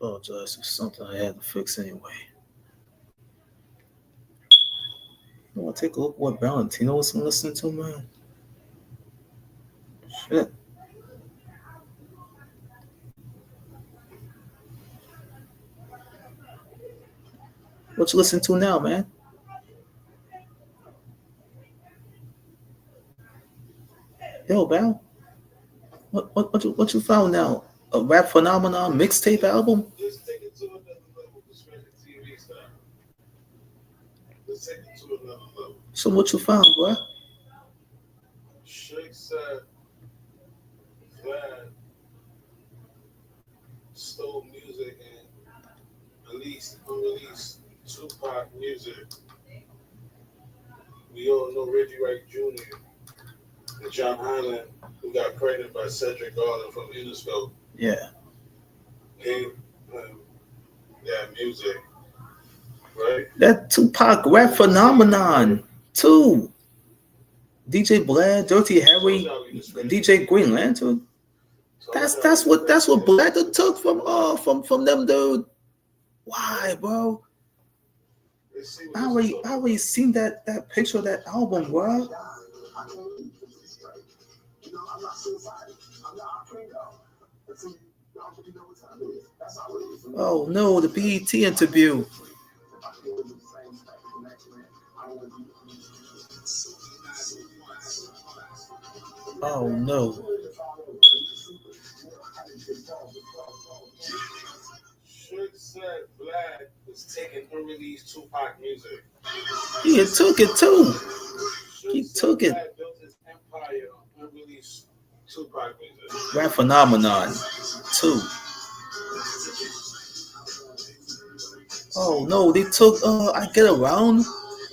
apologize for something I had to fix anyway. You want to take a look at what Valentino was listening to, man? Shit. What you listen to now, man? Yo, Val. What you found now? A rap phenomenon mixtape album? Let's take it to another level. This record TV style. Let's take it to another level. So what you found, bro? Shake said Vlad stole music and released Tupac music. We all know Reggie Wright Jr. and John Hyland, who got credited by Cedric Garland from Interscope. Yeah. Gave him that music, right? That Tupac rap phenomenon, too. DJ Blad, Dirty Harry, DJ Green Lantern. That's what Blad took from them, dude. Why, bro? I already seen that picture of that album, bro. Oh no, the BET interview. Oh no. Suge said Vlad was taking unreleased Tupac music. He took it too. He took it. Vlad built his empire on unreleased Tupac music. Rap phenomenon too. Oh no, they took I Get Around.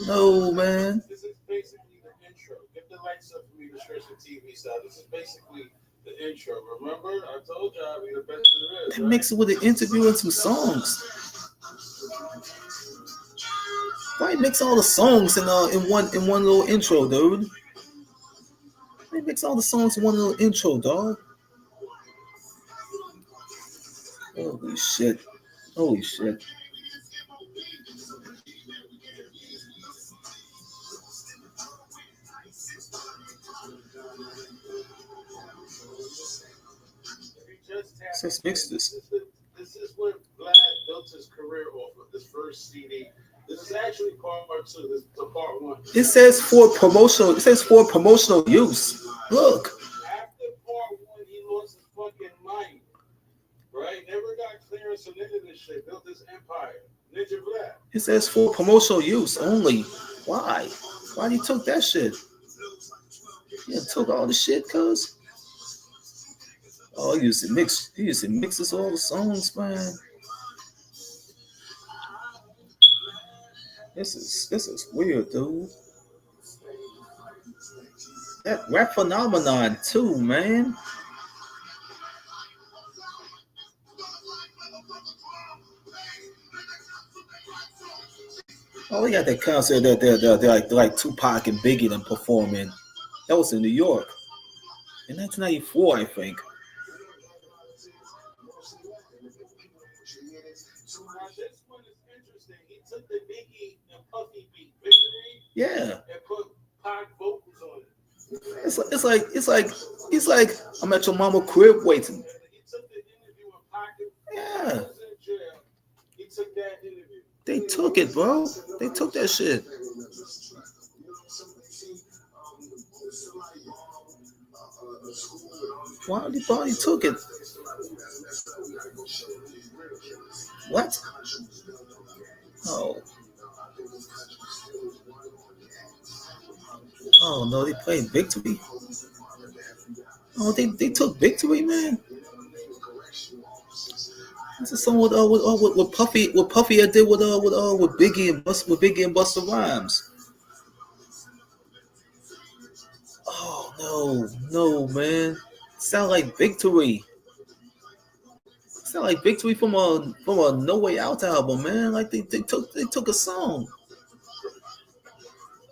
No, man. This is basically the intro. Get the lights up for me, Restriction TV style. This is basically the intro. Remember, I told you I'd be the best there is. They mix it with an interview and some songs. Why mix all the songs in one little intro, dude? They mix all the songs in one little intro, dog. Holy shit. Holy shit. Let's mix this. This is what Vlad built his career off of, this first CD. This is actually part two. This is the part one. It says for promotional use. Look. After part one, he lost his fucking mind. Right? Never got clearance or none of this shit. Built this empire. Ninja Vlad. It says for promotional use only. Why? Why you took that shit? You took all the shit, cuz? Oh, he used to mixes all the songs, man. This is weird, dude. That rap phenomenon too, man. Oh, we got that concert that they're like Tupac and Biggie them performing. That was in New York in 1994, I think. Yeah. And put Pac vocals on it. It's like I'm at your mama crib waiting. He took the interview with Pac. Yeah. He was in jail. He took that interview. They took it, bro. They took that shit. Why he took it? What? Oh. Oh no, they played Victory. Oh, they took Victory, man. This is something with Puffy I did with Biggie and Busta Rhymes. Oh no, man. Sound like Victory. Sound like Victory from a No Way Out album, man. Like they took a song.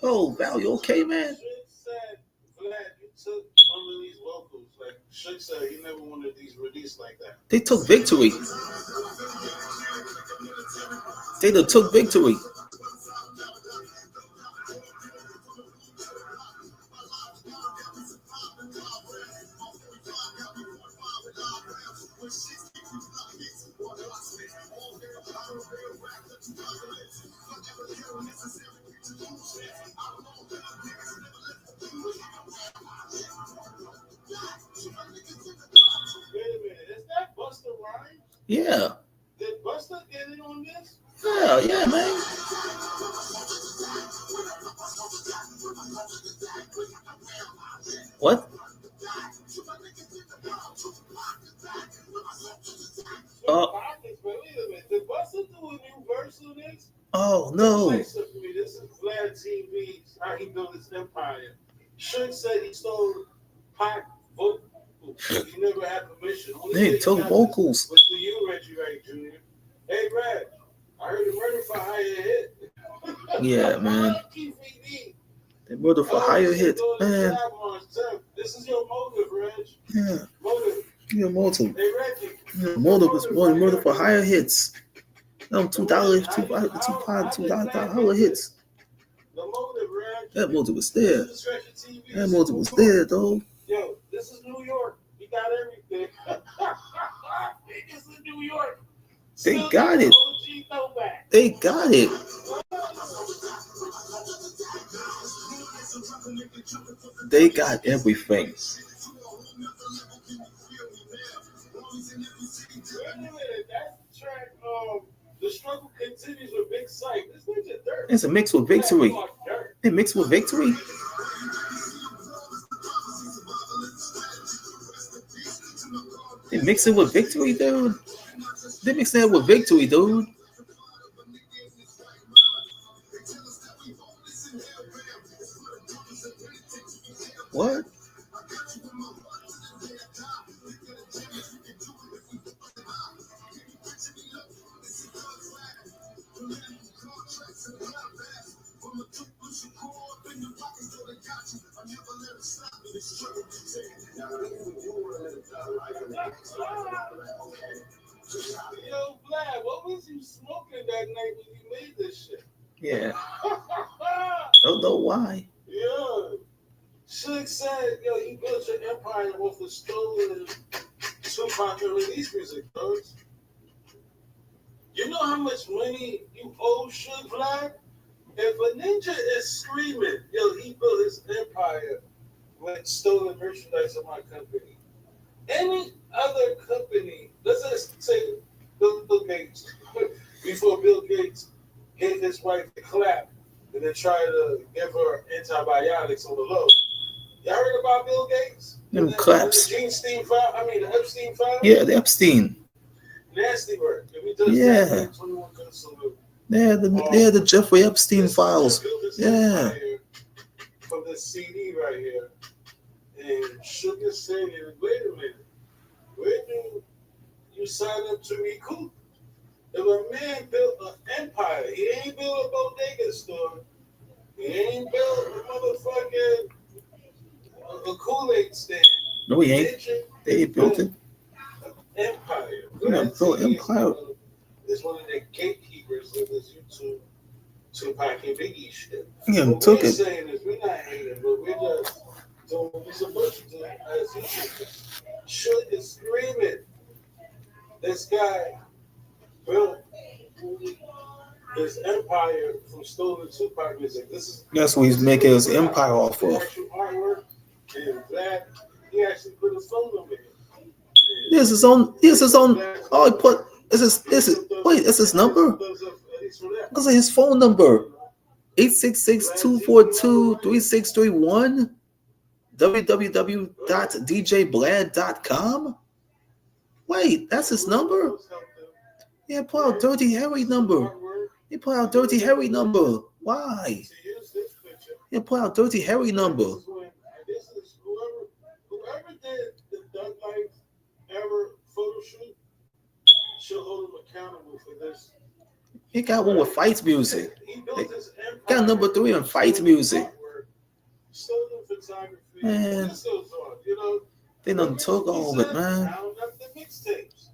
Oh, Val, you okay, man? Vlad, you took unreleased vocals. Like Suge said, he never wanted these released like that. They took victory. They done took victory. Wait a minute, is that Busta Rhymes? Yeah. Did Busta get in on this? Yeah, man. What? Wait a minute, did Busta do a new verse on this? Oh no. This is Vlad TV, how he built his empire. Suge said he stole Pac vocals. He never had permission. They took vocals. Was for you, Reggie Wright Jr. Hey, Reg, I heard a murder for hire hit. Yeah, man. They murder for higher hit, man. This is your motive, Reg. Yeah. Motive. Your motive. Hey, Reggie. Your motive is murder for higher hits. $2, $2 hits. The motive, Reg. That motive was there. That motive was there, there, though. Yo, this is New York. We got everything. This is New York. They got it. They got it. They got everything. That track, The Struggle Continues with Big Sight. This Ninja Dirt. It's a mix with victory. It mixed with victory. They mix it with victory, dude. They mix that with victory, dude. What? Yo, Vlad, what was you smoking that night when you made this shit? Yeah. Don't know why. Yeah. Suge said, yo, you built your empire off of stolen Tupac and release music, folks. You know how much money you owe Suge, Vlad? If a ninja is screaming, yo, he built his empire with stolen merchandise of my company. Any other company, let's just say Bill Gates, before Bill Gates gave his wife a clap and then tried to give her antibiotics on the low. Y'all heard about Bill Gates? Them claps. The Epstein file? The Epstein file? Yeah, the Epstein. Nasty work. If he does Yeah. that, 21 gun salute. They're the Jeffrey Epstein files. Yeah. From this CD right here. And Sugar said, wait a minute. Where do you sign up to recoup? If a man built an empire, he ain't built a bodega store. He ain't built a motherfucking a Kool-Aid stand. No, he ain't. They built it. Empire. Yeah, built empire. Is one of the gatekeepers of this YouTube Tupac and Biggie shit. Yeah, what took we're it. saying is we're not hating, but we're just doing what we're supposed to do as YouTubers. Suge is screaming. This guy built his empire from stolen Tupac music. That's what he's making his empire off of. Actual artwork, and that he actually put his phone number in. Here's his own. Oh, he put. This is his number? Because of his phone number. 866-242-3631. www.djblad.com. Wait, that's his number? Yeah, put out Dirty Harry number. He put out Dirty Harry number. Why? He put out Dirty Harry number. This is whoever did the Doug Life ever photo shoot should hold him accountable for this. He got one with fight music. He built his empire. Got number 3 on fight music. Stolen photography. Man. This goes on, you know. They done took all of it, man. Count up the mixtapes.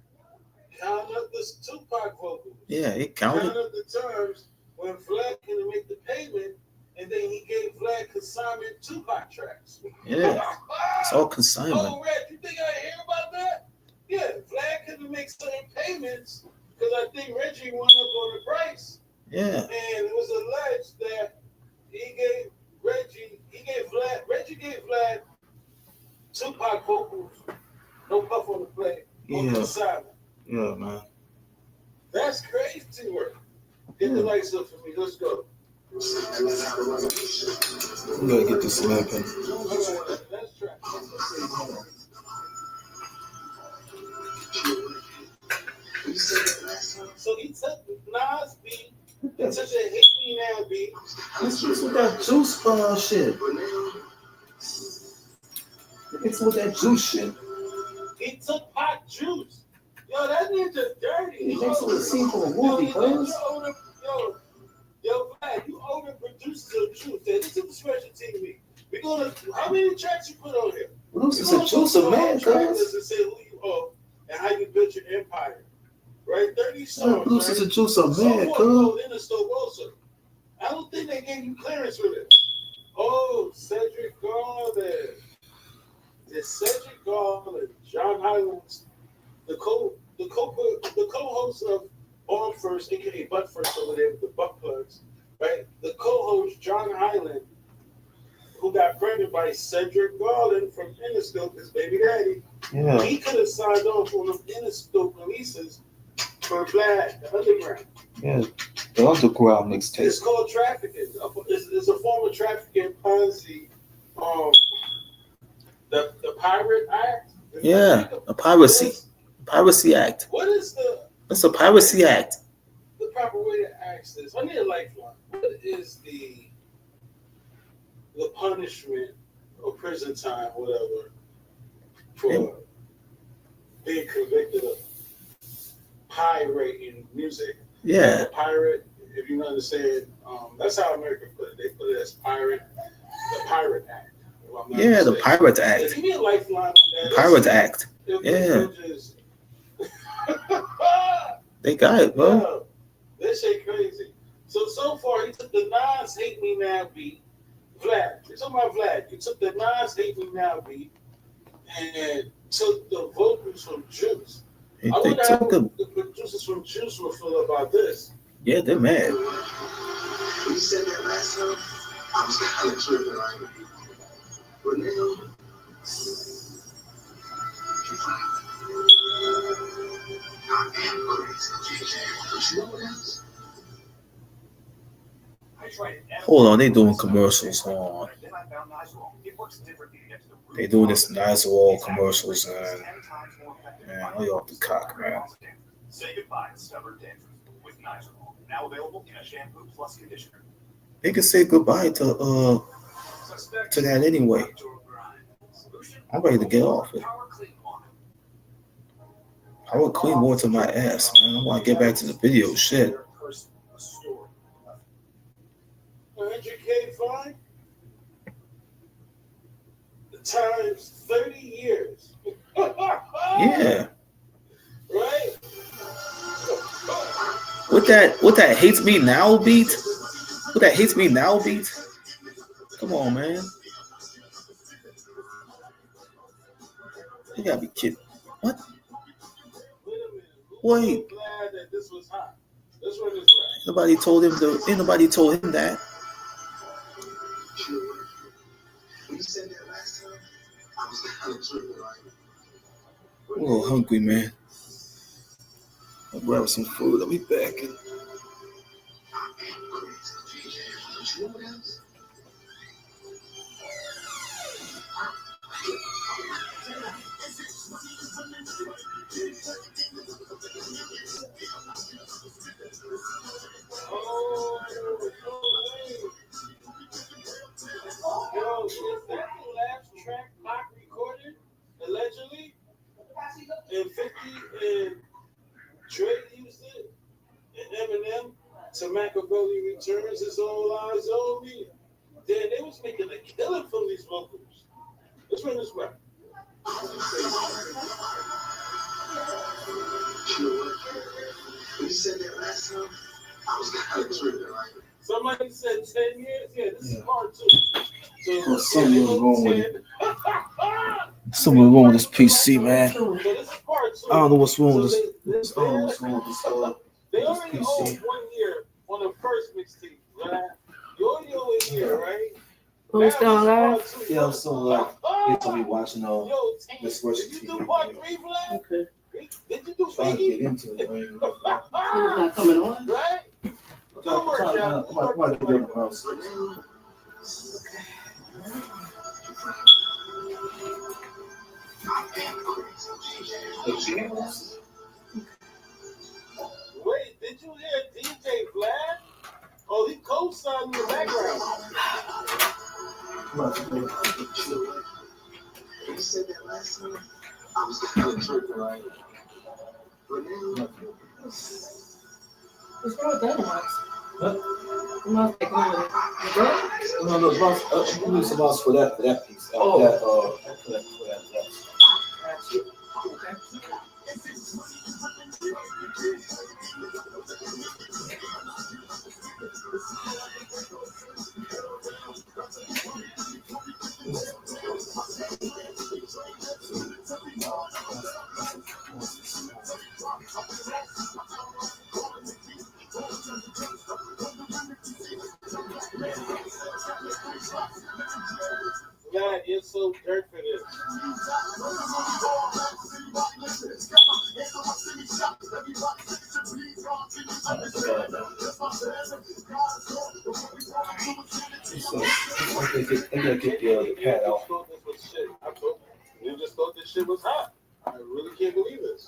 Count up the Tupac vocals. Yeah, it Count counted. up the terms when Vlad couldn't make the payment, and then he gave Vlad consignment Tupac tracks. Yeah, it's all consignment. Oh, Red, you think I hear about that? Yeah, Vlad couldn't make certain payments because I think Reggie went up on the price. Yeah, And it was alleged that Reggie gave Vlad Tupac vocals, no puff on the plate, on the side. yeah, man. That's crazy work. Get the lights up for me. Let's go. We gotta get this slapping. That's track. So he took Nas beat. He took a Hit Me Now beat. What's with that juice shit? It's with that juice shit. He took Hot Juice. Yo, that ninja dirty. He makes it seem for a movie, cuz. Yo, Vlad, you overproduced the juice. This is special TV. We gonna. How many tracks you put on here? Bruce is a juicer, man, cuz. To say who you are and how you built your empire. Right? 30 songs. Bruce is a juicer, man, cuz. I don't think they gave you clearance for this. Oh, Cedric Garland. It's Cedric Garland, John Highlands, the co-host of On First, aka Butt First over there with the Butt Plugs, right? The co-host John Highland, who got branded by Cedric Garland from Interscope, his baby daddy. Yeah. He could have signed off on them Interscope releases for Vlad, the Underground. Yeah, the Underground mixtape. It's called trafficking. It's a form of trafficking Ponzi. The Pirate Act. Yeah, a Piracy Act. What is That's a Piracy Act. the proper way to ask this? I need a lifeline. What is the punishment or prison time, whatever, for being convicted of pirating music? Yeah. A pirate, if you understand, that's how America put it. They put it as pirate, the Pirate Act. Yeah, the Pirate Act. Give me a lifeline on that. The Pirate Act. Yeah. They got it, bro. Yeah, this shit crazy. So far, he took the Nas Hate Me Now beat. Vlad, you're talking about Vlad. You took the Nas Hate Me Now beat and took the vocals from Juice. They I wonder how took the producers from Juice will feel about this. Yeah, they're mad. You said that last time. I was kind of tripping right now. But now, I am crazy. But you know what else? Hold on, they doing commercials on. They doing this Nizol commercials, man, lay off the cock, man. Say goodbye to stubborn dandruff with Nizol, now available in a shampoo plus conditioner. They can say goodbye to that anyway. I'm ready to get off it. Power clean water my ass, man. I want to get back to the video shit. 100K fine times 30 years. Yeah. Right? What that Hates Me Now beat? What that Hates Me Now beat? Come on, man. You gotta be kidding. What? Wait. Glad that this was hot. This one is right. Nobody told him that. You said that last time. I was kind of tripping right now. I'm a little hungry, man. I'll grab some food. I'll be back. I am crazy. But you know what else? Oh, yo, is that the last track Pac recorded, allegedly? And 50 and Drake used it, and Eminem to Machiavelli Returns, His All Eyes on Me. Then they was making a killing from these vocals. Let's run this back. You know what? When you said that last time, I was kind of tripping. Like, Somebody said 10 years. Yeah, this is part 2. Oh, something was wrong with it. Something wrong with this PC, man. So this is part 2. I don't know what's wrong with So this. I don't know what's wrong with this. They This already PC. own 1 year on the first mixtape, right? You already own a year, right? Who was still alive? Yeah, I'm still alive. They told me watching Yo, this did worship you team. do part 3, Vlad? Okay. Did you do Trying to get Biggie? into it, man. He was not coming on. Right? I'm about to get in the house. Wait, did you hear DJ Vlad? Oh, he co-signed in the background. when you said that last time, I was kind of tripping. Like, but now, What's wrong with that box? Huh? The mouse like on it. No, we need some else for that piece. Oh. For that. Okay. Vlad, you're so dirt for this. They gotta get the pad out. You just thought this shit was hot. I really can't believe this.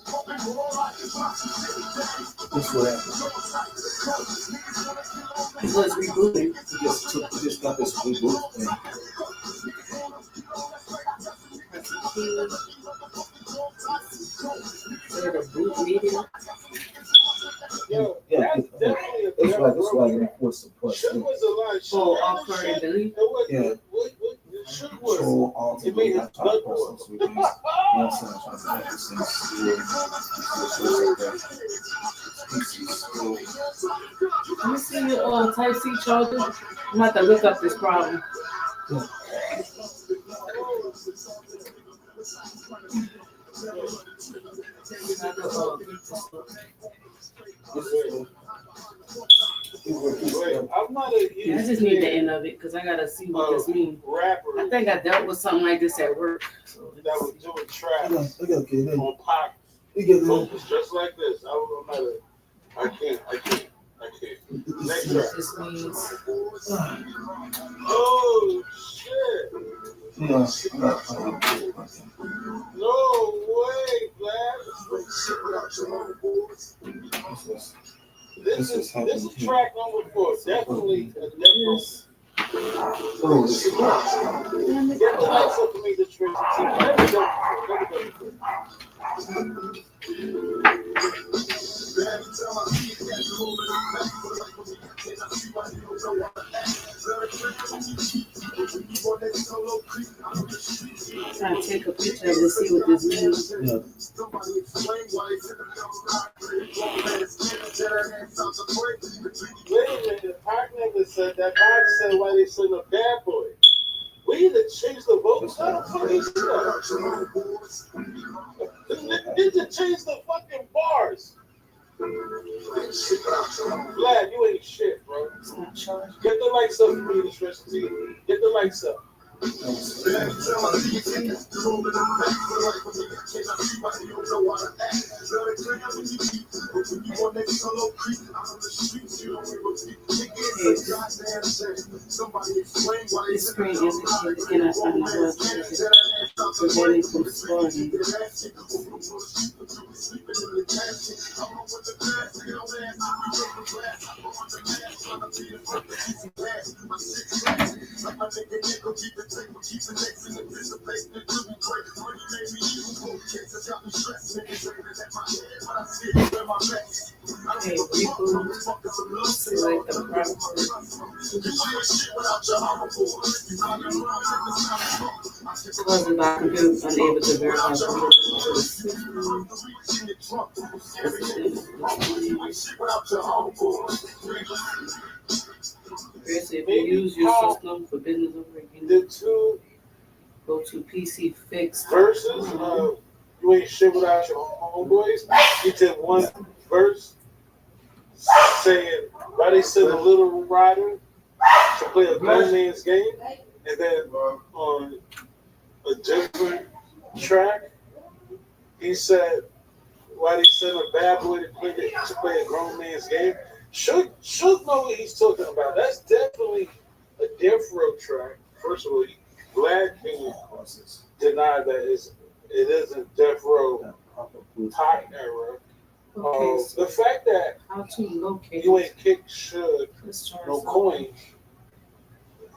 This way. It was rebooting. He just got this reboot thing. Is it a boot media? Yo, Yeah, that's definitely a that's why better they forced to push. Should was a lot. Oh, off her and delete? Yeah. What should was? So all It made his blood boil. boil. So we can use, you know what I'm saying, trying to make this thing Let me see your Type C charger. I'm about to look up this problem. Wait, I'm not a I just need the end of it because I gotta see what this means. rapper I think I dealt with something like this at work. So that was doing I trap gotta get it in. on pop We get it in. focus just like this. I'm not a. I can't. Next track. this means Oh shit! Yeah. No way, Vlad. This is track number 4. Definitely a difference. Oh, Get the lights up for me, the trick. trying to take a picture of it and see what this means. yeah. Wait a minute, Pac never said that. Pac said why they sing a bad boy. We need to change the vocals. How the fuck is that? They need to change the fucking bars. Vlad, you ain't shit, bro. It's not charged. Get the lights up for me, the stretch T. Get the lights up. This screen isn't shared. Again, I find the word preventing from scrolling. Okay, reboot. Select the proper Wasn't by computer unable to verify if you use your system for business over The two go to PC Fix. verses, you ain't shit without your homeboys. You did one verse saying why they send a little rider to play a grown man's game, and then on a different track, he said why they send a bad boy to play a grown man's game. Should know what he's talking about. That's definitely a Death Row track. First of all, Vlad can deny that it isn't Death Row Pac era. Okay, so The fact that how to locate you ain't kick should Let's try no something. coin.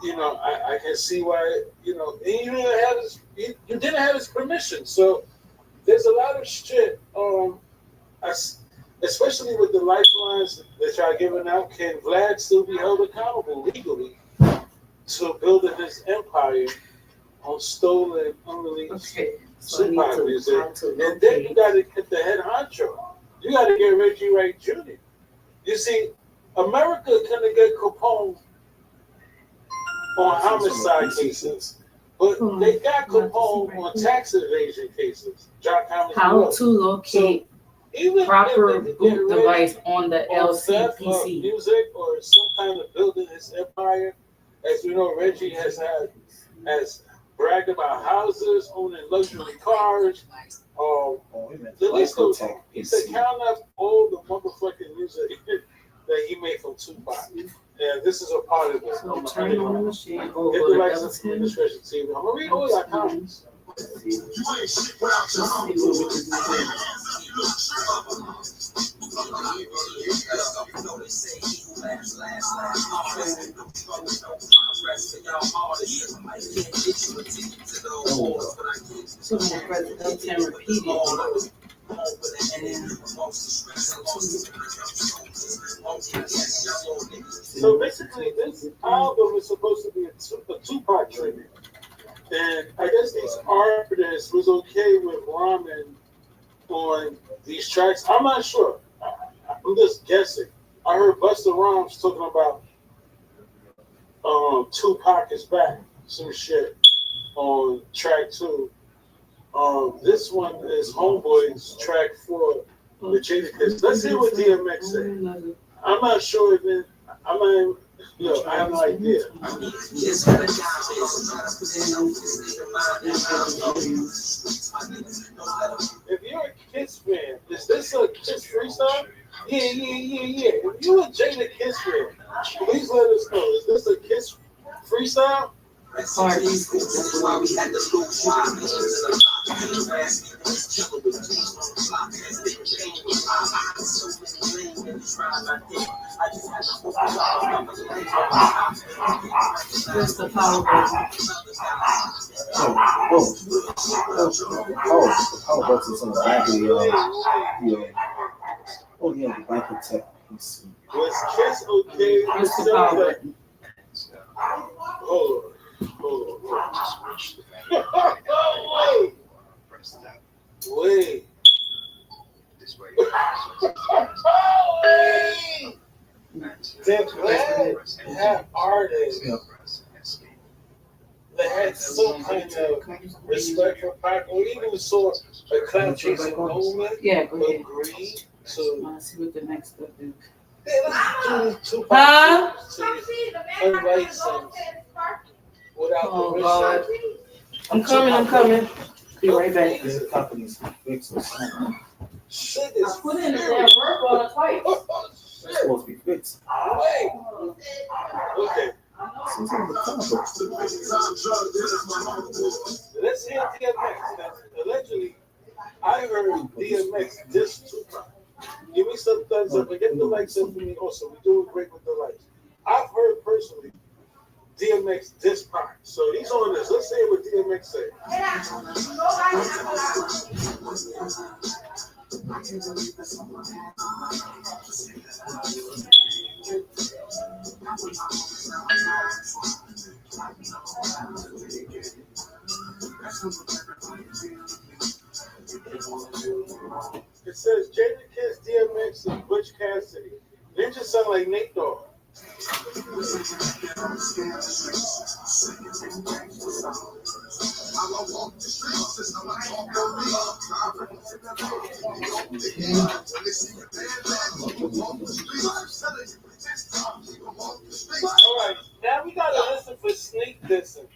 You know, I can see why. You know, and you didn't have you didn't have his permission. So there's a lot of shit. Especially with the lifelines that y'all giving out, can Vlad still be held accountable legally to building his empire on stolen, unreleased Okay, so I need Tupac to, music? how to And then you locate. got to get the head honcho. You got to get Reggie Wright Jr. You see, America couldn't get Capone on homicide cases, but they got Capone on tax evasion cases. John Thomas How More. to locate Even proper if they boot get device on the on theft of LCPC. music or some kind of building his empire, as we know, Reggie has bragged about houses, owning luxury cars. The list goes on. He said, count up all the motherfucking music that he made from Tupac. And this is a part of it. So turn on the machine, Hit go the over to likes of L10. Administration TV. I'm going to read all your comments. Let's see what we can do here. So I'm gonna press L10 repeatedly. So basically, this album is supposed to be a two-part tribute. And I guess these artists was okay with rhyming on these tracks. I'm not sure. I'm just guessing. I heard Busta Rhymes talking about Tupac is back, some shit on track 2. This one is Homeboy's track 4, the Jadakiss. Let's hear what DMX said. I'm not sure if it. I'm not even. Look, I have no idea. If you're a Kiss fan, is this a Kiss freestyle? Yeah. If you're a Jadakiss fan, please let us know. Is this a Kiss freestyle? Hard. Where's the power button? The power button's on the back of the Oh yeah, the back of tech PC. Was Kiss okay with Where's the stuff power that? button? Hold on. Wait. They're glad to have artists that had some kind of respect for Pac, or even saw a cloud chasing moment, Yeah, go ahead. agree I to. want to see what the next step is. Huh? Without Oh, permission. God. I'm coming. Be right back. These companies fix or something. Shit is Put in the serious. damn work order twice. It's supposed to be fixed. Wait. Okay. It's on the cover. Let's hear DMX. Allegedly, I heard DMX diss Tupac. Give me some thumbs up and get the likes up for me also. We're doing great with the likes. I've heard personally DMX diss Pac. So he's on this. Let's hear what DMX said. It says Jadakiss, DMX, and Butch Cassidy. Ninja sound like Nate Dogg. All right, now we gotta listen for sneak dissing.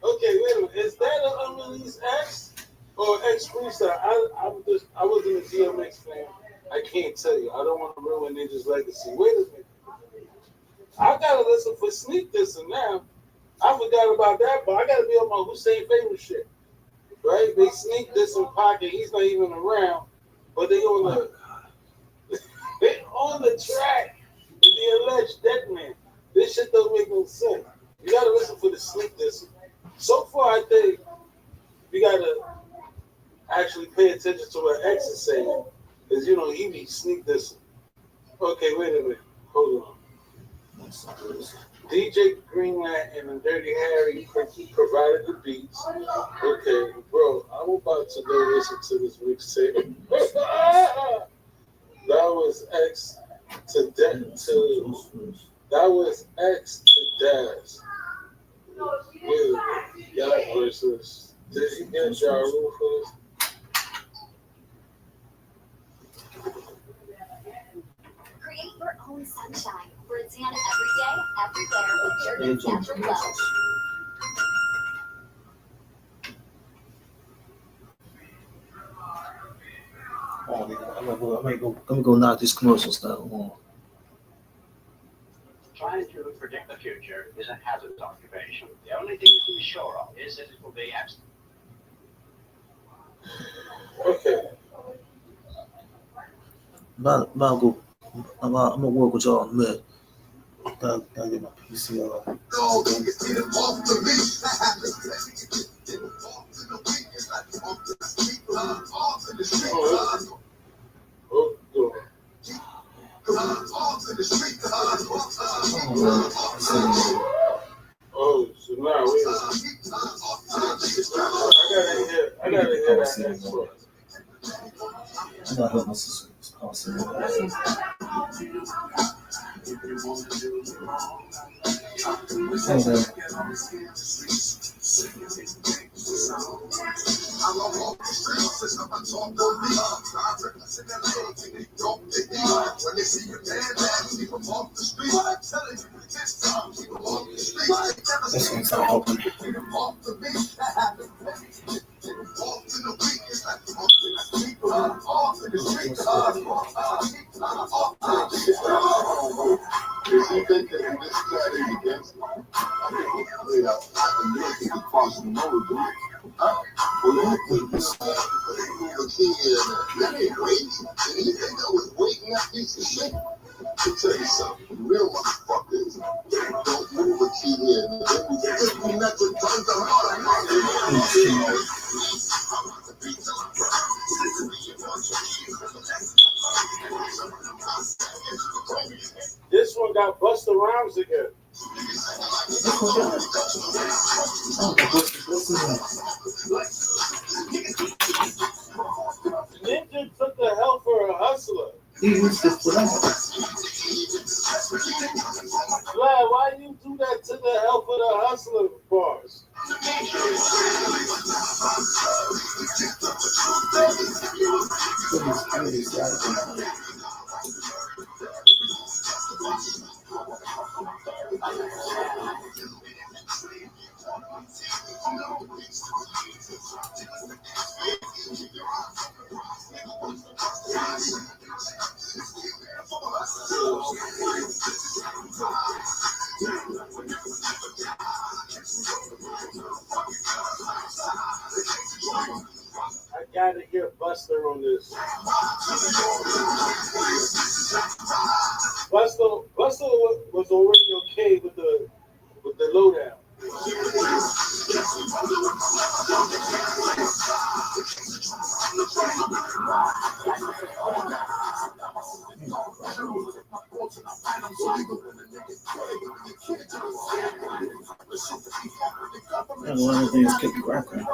Okay, wait a minute. Is that an unreleased X or X freestyle? I wasn't a DMX fan. I can't tell you. I don't want to ruin Ninja's legacy. Wait a minute. I gotta listen for sneak dissing now. I forgot about that, but I gotta be on my Hussein favorite shit. Right? They sneak this in pocket. He's not even around, but they on the track. The alleged dead man. This shit don't make no sense. You gotta listen for the sneak dissing. So far, I think we gotta actually pay attention to what X is saying, because he be sneak dissing. Okay, wait a minute. Hold on. DJ Greenland and Dirty Harry provided the beats. Okay, bro, I'm about to go listen to this mixtape. That was X to Daz. With Yacht versus. Did he get Ja Rule for this? Create your own sunshine. Britannia every day, everywhere with Jergens Natural Love. I'm gonna go knock these commercials down. Trying to predict the future is a hazardous occupation. The only thing you can be sure of is that it will be absent. Okay. I'm gonna work with y'all in a minute. Gotta get my PC on. Oh, so now wait a minute. I gotta hear that next one. I gotta help my sister. This one got Busta Rhymes again. Ninja took the hell for a hustler. Vlad, why you do that to the hell for the hustler bars? I gotta hear Buster on this. Buster was already okay with the lowdown. And one of the things kept cracking.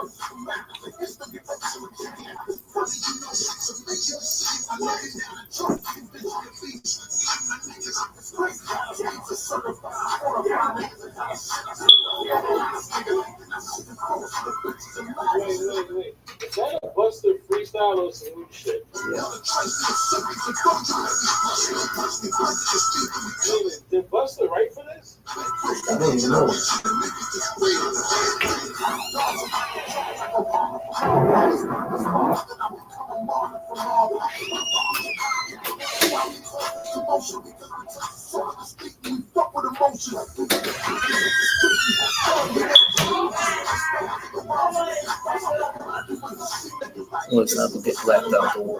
Wait. Is that a Buster freestyle or some new shit? Wait, did Buster write for this? I don't even know. Let's not get left out the way.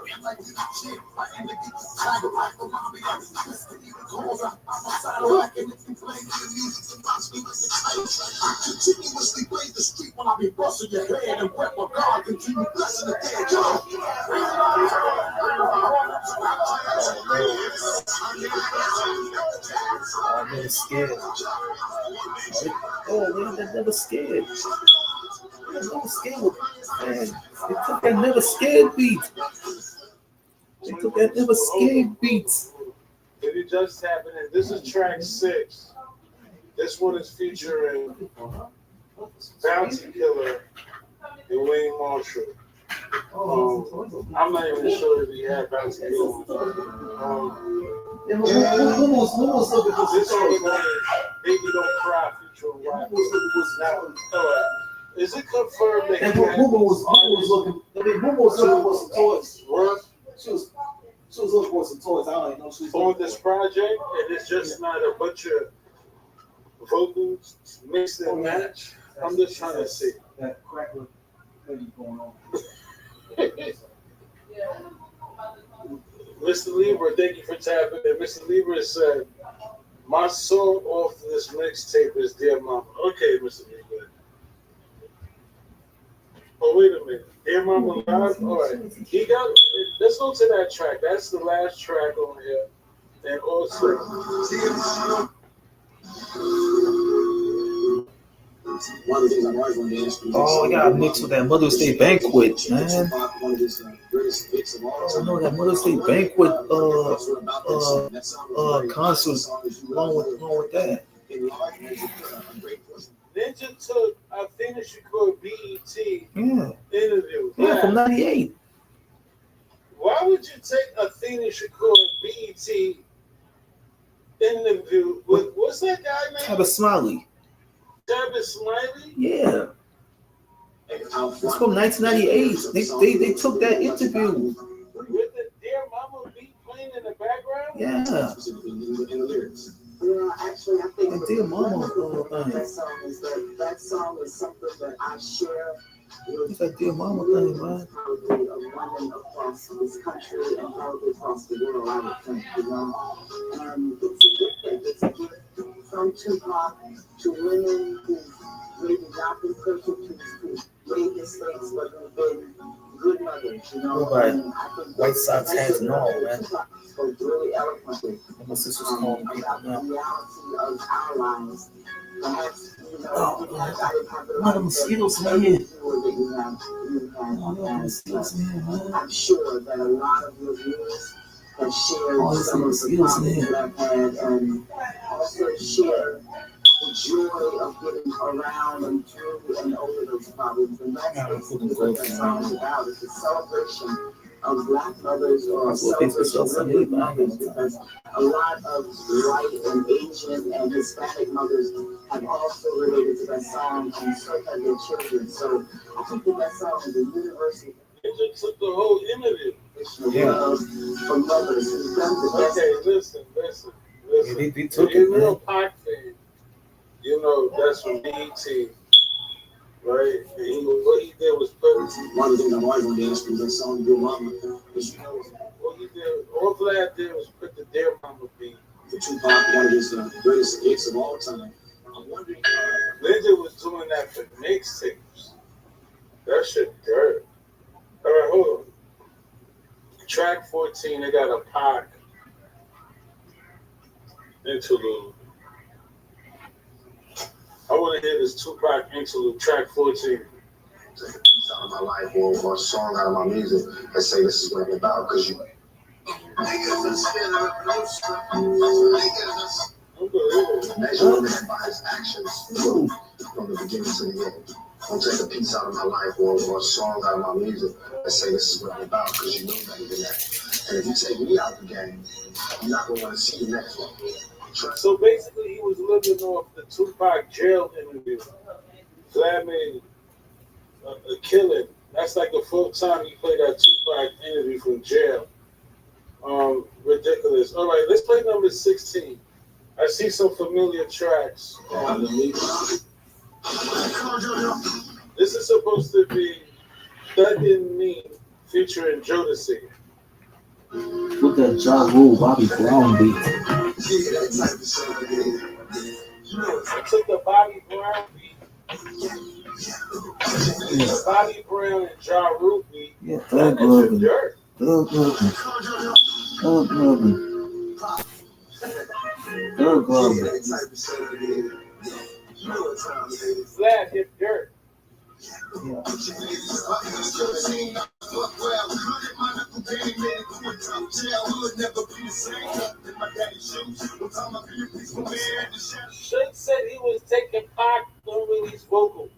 Continuously blaze the street when I be busting your head and wet my God, continue blessing the dead. I'm never scared. Oh, they're never scared. They're never scared. Man, they took that never scared beat. They took that never scared beat. Did it just happen? And this is track 6. This one is featuring Bounty Killer and Wayne Marshall. I'm not even sure if he had Bounty Killer. This one is Baby Don't Cry featuring White. Now, is it confirmed that he had Boomer was looking for some toys. work She was looking for some toys. I don't even know she was on looking this for. project, and it's just not a bunch of vocals mixed and matched? I'm just trying to see. That crackler thing going on. Mr. Libra, thank you for tapping in. Mr. Libra said, my song off this mixtape is Dear Mama. Okay, Mr. Libra. Oh, wait a minute. Dear Mama Live? All right. Let's go to that track. That's the last track on here. And also, One of the things I've always wanted to ask you. Oh, I got mixed with that Mother's Day banquet, man. One of his greatest hits of all I time. know that Mother's Day banquet concert along with that. Ninja took a finish record BET Yeah. interview. Yeah, from '98. Why would you take Athena Shakur BET interview with what's that guy name? Have a smiley. David Smiley? Yeah. It's from 1998. They took that interview. With the Dear Mama beat playing in the background? Yeah. In the lyrics. Well, actually, I think And Dear Mama that song is something that I share with It's that Dear Mama thing, man. probably a woman across this country and probably across the world, I would think, you know. And it's a gift from Tupac to women who maybe not been perfect, who made mistakes, but who've been good mothers, you know. Right. And I think White Sox hats and all, man. Tupac spoke really eloquently My sister's calling people about the now. reality of our lives. Perhaps, you know, Oh, I didn't have the one of them life Skittles that in here. you have. Oh, them Skittles in here, man. I'm sure that a lot of your viewers have shared Oh, there's some of the some Skittles in problems here. that I've had and also share the joy of getting around and through and over those problems. And that's basically what that song is about. It's a celebration of Black mothers or a That's what they celebration of women mothers, because a lot of white and Asian and Hispanic mothers have also related to that song, and so have their children. So I think that song is a universal Ninja took the whole interview. love for mothers who've done the best. Okay, listen. Yeah, they took You're it, a real man. Pac fan. You know, that's from BET. Right? And what he did was put One of the things I've always wanted to ask you, that song, Your Mama, because you know, what he did. All Vlad did was put the Dear Mama beat. for Tupac, one of his greatest hits of all time. I'm wondering, Ninja was doing that for mixtapes. That shit dirt. All right, hold on. track 14, they got a Pac interlude. I want to hear this Tupac interlude, track 14. Take a piece out of my life or a song out of my music and say this is what I'm about because you. Measure man by his actions from the beginning to the end. Don't take a piece out of my life or a song out of my music and say this is what I'm about because you know better than that. And if you take me out the game, you're not going to want to see the next one. So basically, he was living off the Tupac jail interview. Vlad made a killing. That's like the fourth time he played that Tupac interview from jail. Ridiculous. All right, let's play number 16. I see some familiar tracks. This is supposed to be Thuggin' Me featuring Jodeci. With that Ja Rule, Bobby Brown beat. I took the Bobby Brown beat. Yeah. Bobby Brown and Ja Rule beat. Yeah, That Thug is Lovin'. dirt. Thug Lovin'. Thug Lovin'. Thug Lovin'. Vlad hit dirt. Yeah. Shake said he was taking Pac unreleased vocals.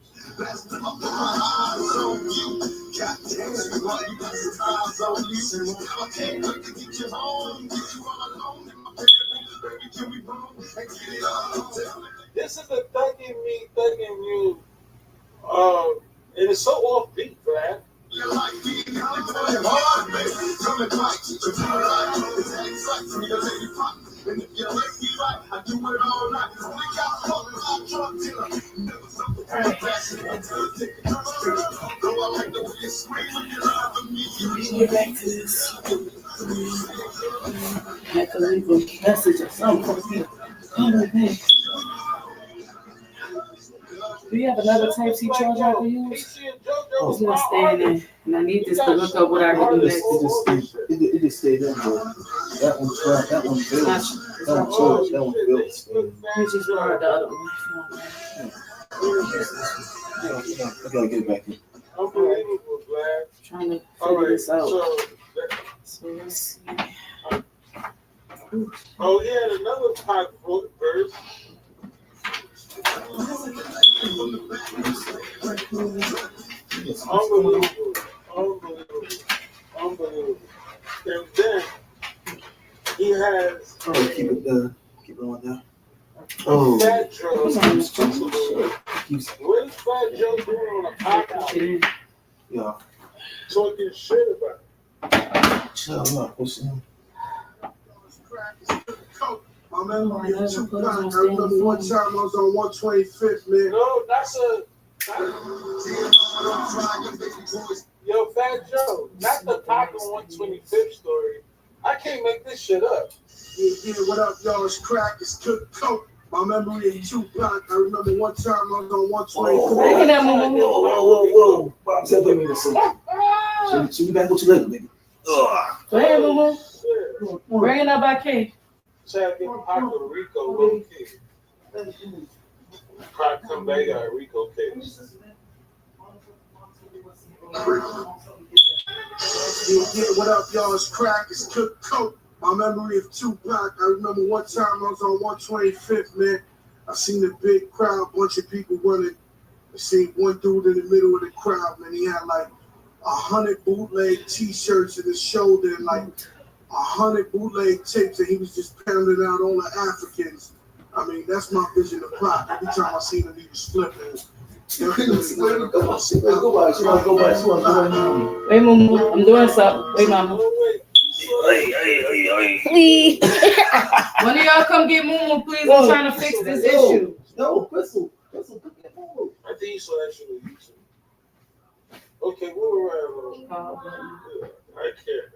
This is the Thuggin' Me, Thuggin' You. And it's so offbeat, Vlad. Get back to this. I have to leave a message or something. Oh, okay. Do you have another Type-C charger I can use? It's gonna stay in there, and I need this to look up what I can do next. It just stayed in there. That one track, that one built. That one built. Which is hard, the other one. I gotta get back in. Unbelievable, Vlad. Trying to All figure right, this out. so So let's see. oh, he had another Pac verse. Unbelievable. And then he has Keep it on there. Oh. Fat Joe. What is Fat Joe doing on a Pac album? Yeah. Talking shit about it. Shut up. What's in? I remember one time I was on 125th, man. No, that's a. Yo, Fat Joe, not the Pac on 125th story. I can't make this shit up. Yeah, what up, y'all? It's Crack, it's Cook Coke. My memory is Tupac. I remember one time I was on 125th. Whoa. Bob said let me to see. So you back what you later, baby. Go ahead, Moo. Bring it up by K. Chad in Puerto Rico little kid. Pac come back got a Rico case. Yeah, what up, y'all? It's Crack, it's Cook Coke. My memory of Tupac. I remember one time I was on 125th, man. I seen a big crowd, bunch of people running. I seen one dude in the middle of the crowd, man. He had like 100 bootleg T-shirts in his shoulder and like 100 bootleg tapes, and he was just pounding out all the Africans. I mean, that's my vision of Pac. Every time I seen him, he was flipping. Wait, Moo. I'm doing something. Wait, Mama. Please. One of y'all come get Moo, please. I'm trying to fix this issue. No, Crystal. I think you saw that shit on YouTube. Okay, where were we at? I care.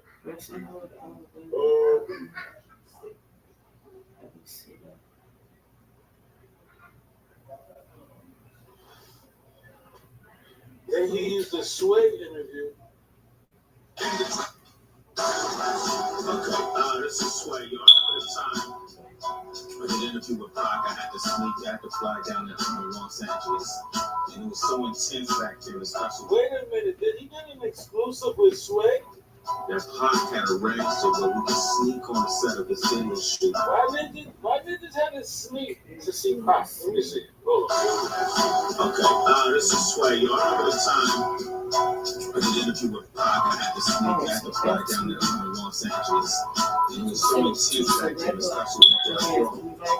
Then he used the Sway interview. interview with Pac, I had to sneak, I had to fly down to Los Angeles. And it was so intense back there, especially. Wait a minute, did he get an exclusive with Sway? That Pac had arranged it, but we could sneak on the set of the video shoot. Why did this have to sneak to see Pac? Let me see. Hold on. Okay, this is Sway. Y'all remember the time I did an interview with Pac? I had to sneak, I had to fly down to Los Angeles. And it was so intense back there, especially with that bro.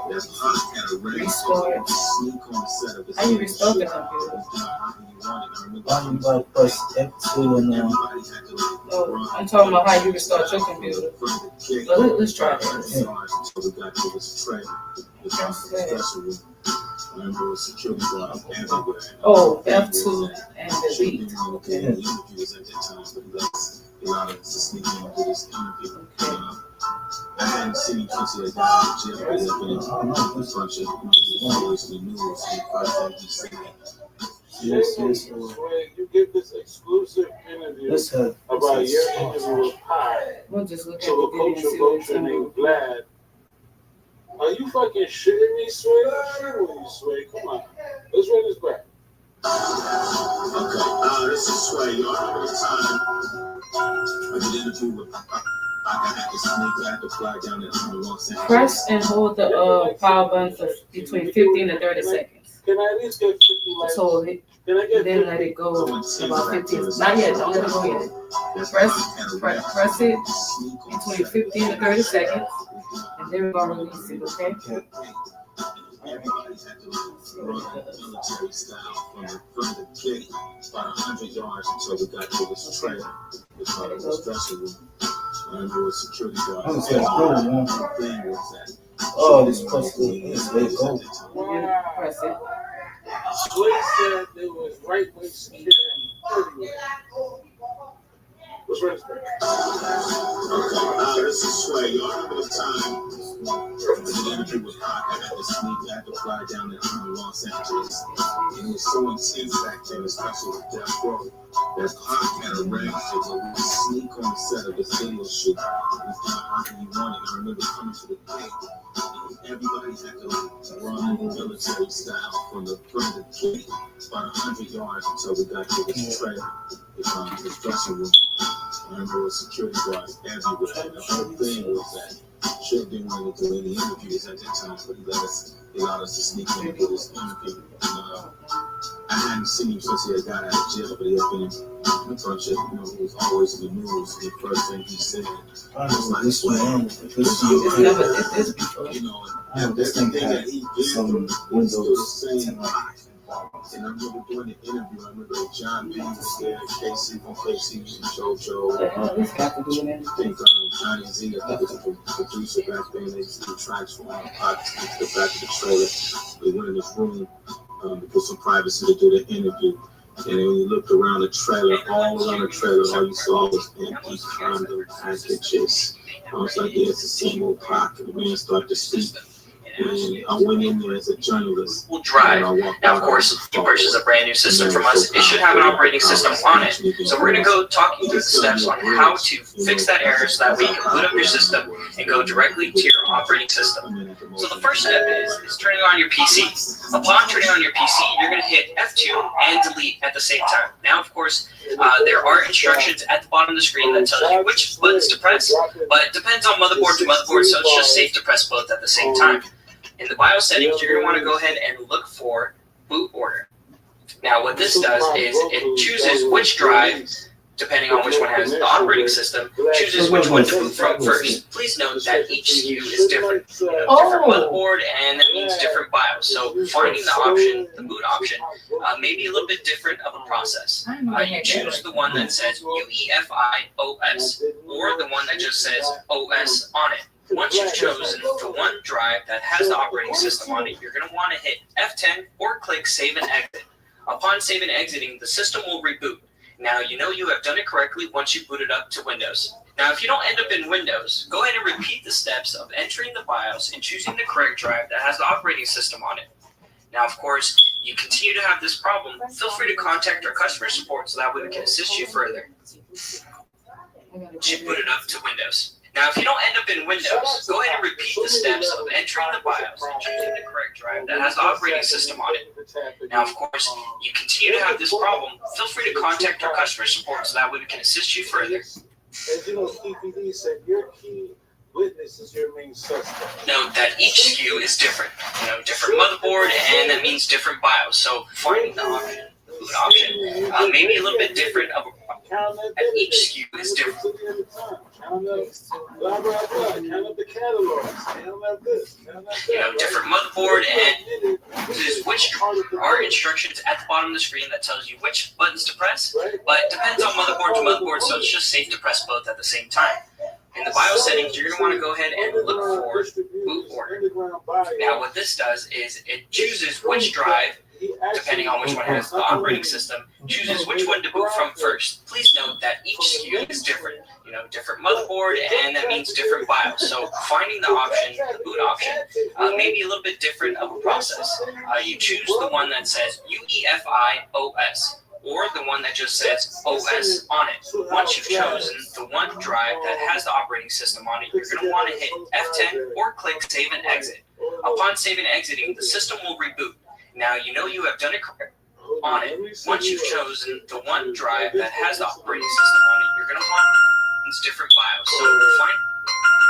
That Pac had arranged it, but we could sneak on the set of the How you video restore shoot. the computer? I'm about to press F2 and Oh, I'm talking about how you restart your computer. Well, let's try this. Oh, F2 and delete. Okay. I hadn't seen him since he had died in jail. He had been in a bunch of always in the news. And the first thing he said, Yes. you give this exclusive interview Let's have about your interview with Pac We'll just look at to a the video and culture see what it's vulture telling named you. Vlad. Are you fucking shitting me, Sway? I'm shitting with you, Sway. Come on. Let's run this back. Okay, this is Sway. Y'all remember the time I did an interview with Pac? I had to sneak, I had to fly down to Los Angeles. Press and hold the power button for between 15 and 30 seconds. Can I at least get 50 likes? Just hold it. Can I get And then let it go about 15. Not yet. Don't let it go yet. Press it between 15 and 30 seconds. And then we're going to release it, okay? Everybody had to run military style from the gate about 100 yards until we got to this trailer. We thought it was dressing room. And there was security guards. I'm saying, The thing was that. oh, this press is let it go. Press it. Sway said there was right-wing security everywhere. What's right there? Okay, this is Sway. Y'all remember the time I did an interview with Pac? I had to sneak, I had to fly down to Los Angeles. And it was so intense back then, especially with that bro. That Pac had arranged it, but we would sneak on the set of the video shoot. We found out who he wanted. I remember coming to the gate. Everybody had to run military style from the gate about 100 yards until we got to this trailer. We found this dressing room. I remember there was security guards everywhere. And the whole thing was that Suge didn't want to do any interviews at that time, but he allowed us to sneak in and do this interview. I hadn't seen him since he had got out of jail, but he had been in a bunch of, he was always in the news. And the first thing he said was like, This one, Just never did this before. this thing had some windows. And I remember doing the interview. I remember John B was there, Casey from Casey, JoJo. What the hell this got to do with I anything? think Johnny Z, I think was a producer back then. They used to do tracks from Pac to the back of the trailer. They went in this room to put some privacy to do the interview. And then when you looked around the trailer, all you saw was empty condom packages. I was like, yeah, it's a single Pac. And the man started to speak. And I went in there as a journalist. Will drive. Now, of course, if you purchase a brand new system from us, it should have an operating system on it. So we're going to go talking through the steps on how to fix that error so that we can boot up your system and go directly to your operating system. So the first step is turning on your PC. Upon turning on your PC, you're going to hit F2 and delete at the same time. Now, of course, there are instructions at the bottom of the screen that tell you which buttons to press, but it depends on motherboard to motherboard, so it's just safe to press both at the same time. In the BIOS settings, you're going to want to go ahead and look for boot order. Now, what this does is it chooses which drive, depending on which one has the operating system, chooses which one to boot from first. Please note that each SKU is different. Different motherboard, and that means different BIOS. So finding the option, the boot option, may be a little bit different of a process. You choose the one that says UEFI OS, or the one that just says OS on it. Once you've chosen the one drive that has the operating system on it, you're going to want to hit F10 or click Save and Exit. Upon save and exiting, the system will reboot. Now, you know you have done it correctly once you boot it up to Windows. Now, if you don't end up in Windows, go ahead and repeat the steps of entering the BIOS and choosing the correct drive that has the operating system on it. Now, of course, you continue to have this problem, feel free to contact our customer support so that way we can assist you further. You boot it up to Windows. Now, if you don't end up in Windows, go ahead and repeat the steps of entering the BIOS and choosing the correct drive that has the operating system on it. Now, of course, you continue to have this problem, feel free to contact our customer support so that way we can assist you further. As you know, CPD said your key witness is your main suspect. Note that each SKU is different. Different motherboard, and that means different BIOS. So finding the option, the boot option, may be a little bit different of and each SKU is different. Count up blah, blah, blah. Count up the catalogs. Count up this. Count up that. Different motherboard, and which are instructions at the bottom of the screen that tells you which buttons to press, but it depends on motherboard to motherboard, so it's just safe to press both at the same time. In the BIOS settings, you're going to want to go ahead and look for boot order. Now, what this does is it chooses which drive, depending on which one has the operating system, chooses which one to boot from first. Please note that each SKU is different. Different motherboard, and that means different BIOS. So finding the option, the boot option, may be a little bit different of a process. You choose the one that says UEFI OS, or the one that just says OS on it. Once you've chosen the one drive that has the operating system on it, you're going to want to hit F10 or click Save and Exit. Upon save and exiting, the system will reboot. Now you know you have done it correct on it. Once you've chosen the one drive that has the operating system on it, you're going to want different BIOS. So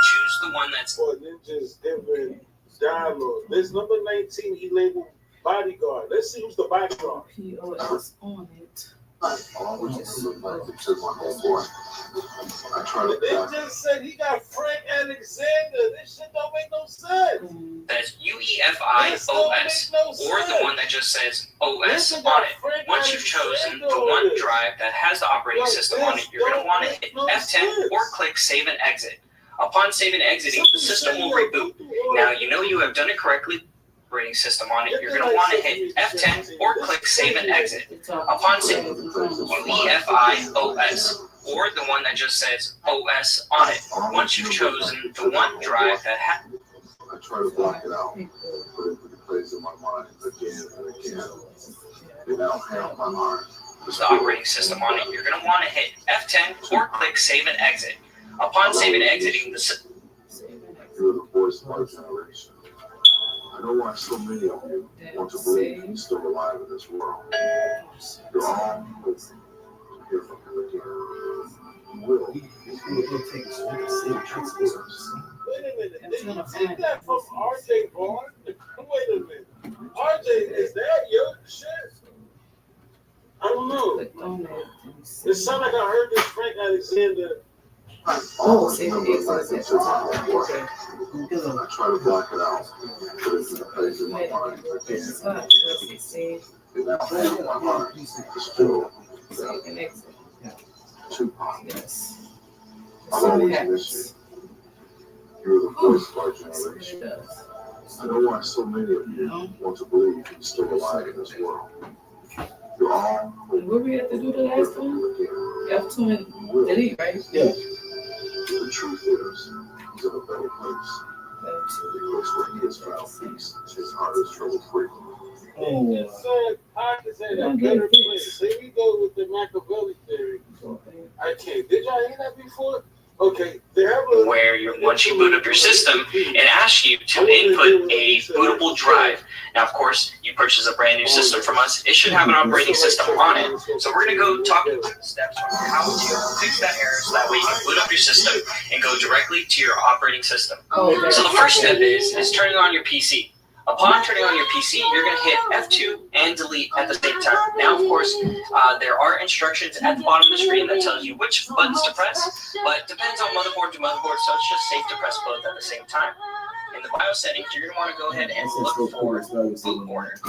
choose the one that's for Ninja's different download. There's number 19. He labeled bodyguard. Let's see who's the bodyguard. POS on it. I always look like it took my whole boy. I try to. They just said he got Frank Alexander. This shit don't make no sense. That's UEFI OS, or the one that just says OS on it. Once you've chosen the one drive that has the operating system on it, you're going to want to hit F10 or click Save and Exit. Upon save and exiting, the system will reboot. Now you know you have done it correctly. Operating system on it, you're going to want to hit F10 or click Save and Exit. Upon saving UEFI OS, or the one that just says OS on it. Once you've chosen the one drive that has I try to block it out, but it plays in my mind again and again. And I don't have my mind. The operating system on it, you're going to want to hit F10 or click Save and Exit. Upon save and exiting, the system. You're the voice of our generation. I know why so many of you want to believe he's still alive in this world. You're all hoping to hear from him again. He will. Wait a minute. Did you take that from RJ Vaughn? Wait a minute. RJ, is that your shit? I don't know. It sounded like I heard this Frank Alexander. Oh, save and exit. Okay. I try to block it out, but it plays in my mind again. Save And I have my mind still and exit. Tupac. Yes. I'll always miss you. You're the voice of our generation. I know why so many of you want to believe he's still alive in this world. You're all What we have to do the last one? F2 and delete, right? Yeah. The truth is, he's in a better place. The place where he has found peace. His heart is trouble-free. It said, I can say that better place. Here we go with the Machiavelli theory. I can't. Did y'all hear that before? Okay, where once you boot up your system, it asks you to input a bootable drive. Now, of course, you purchase a brand new system from us. It should have an operating system on it. So we're going to go talk through the steps on how to fix that error so that way you can boot up your system and go directly to your operating system. So the first step is turning on your PC. Upon turning on your PC, you're going to hit F2 and delete at the same time. Now, of course, there are instructions at the bottom of the screen that tells you which buttons to press, but it depends on motherboard to motherboard, so it's just safe to press both at the same time. In the BIOS settings, you're going to want to go ahead and look for boot order.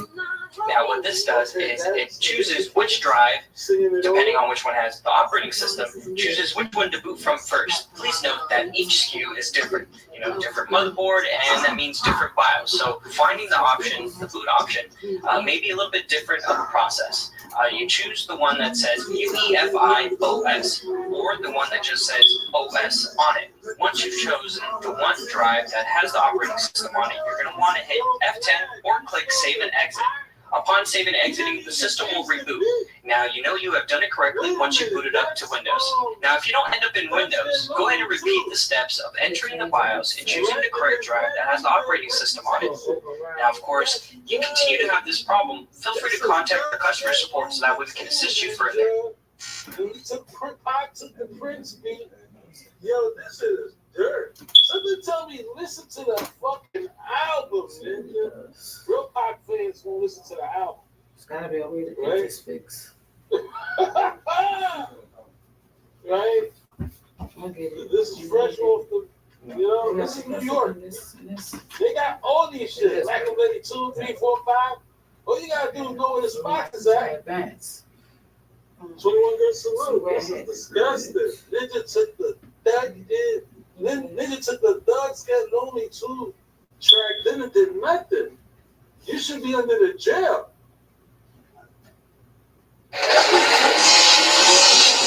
Now, what this does is it chooses which drive, depending on which one has the operating system, chooses which one to boot from first. Please note that each SKU is different. Different motherboard, and that means different BIOS. So finding the option, the boot option, may be a little bit different of a process. You choose the one that says UEFI OS, or the one that just says OS on it. Once you've chosen the one drive that has the operating system on it, you're going to want to hit F10 or click Save and Exit. Upon saving and exiting, the system will reboot. Now, you know you have done it correctly once you boot it up to Windows. Now, if you don't end up in Windows, go ahead and repeat the steps of entering the BIOS and choosing the correct drive that has the operating system on it. Now, of course, you continue to have this problem, feel free to contact the customer support so that we can assist you further. I took the Prince beat. Yo, this is dirt. Something tell me listen to the fucking album, man. Real pop fans gonna listen to the album. It's gotta be a way to get this fix. Right? I get it. This is fresh off the, you know, this is New York. They got all these shit. Like 2, 3, 4, 5. All you gotta do is know where the spot is at. Advance. 21 Girls Salute. This is disgusting. Ninja took the Thug Ninja took the Thugs Get Lonely 2 track, then it did nothing. You should be under the jail.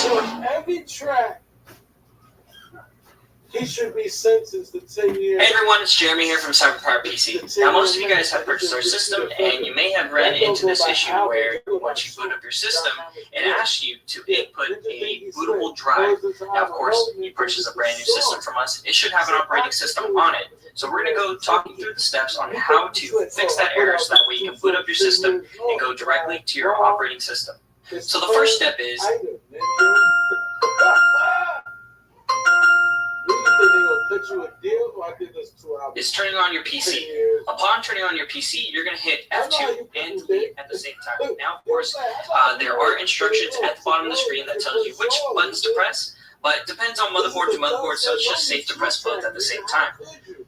So every track, he should be sentenced to 10 years. Hey everyone, it's Jeremy here from CyberPower PC. Now, most of you guys have purchased our system, and you may have run into this issue where once you boot up your system, it asks you to input a bootable drive. Now, of course, you purchase a brand new system from us, it should have an operating system on it. So we're going to go talking through the steps on how to fix that error so that way you can boot up your system and go directly to your operating system. So the first step is turning on your PC. Upon turning on your PC, you're going to hit F2 and delete at the same time. Now, of course, there are instructions at the bottom of the screen that tells you which buttons to press, but it depends on motherboard to motherboard, so it's just safe to press both at the same time.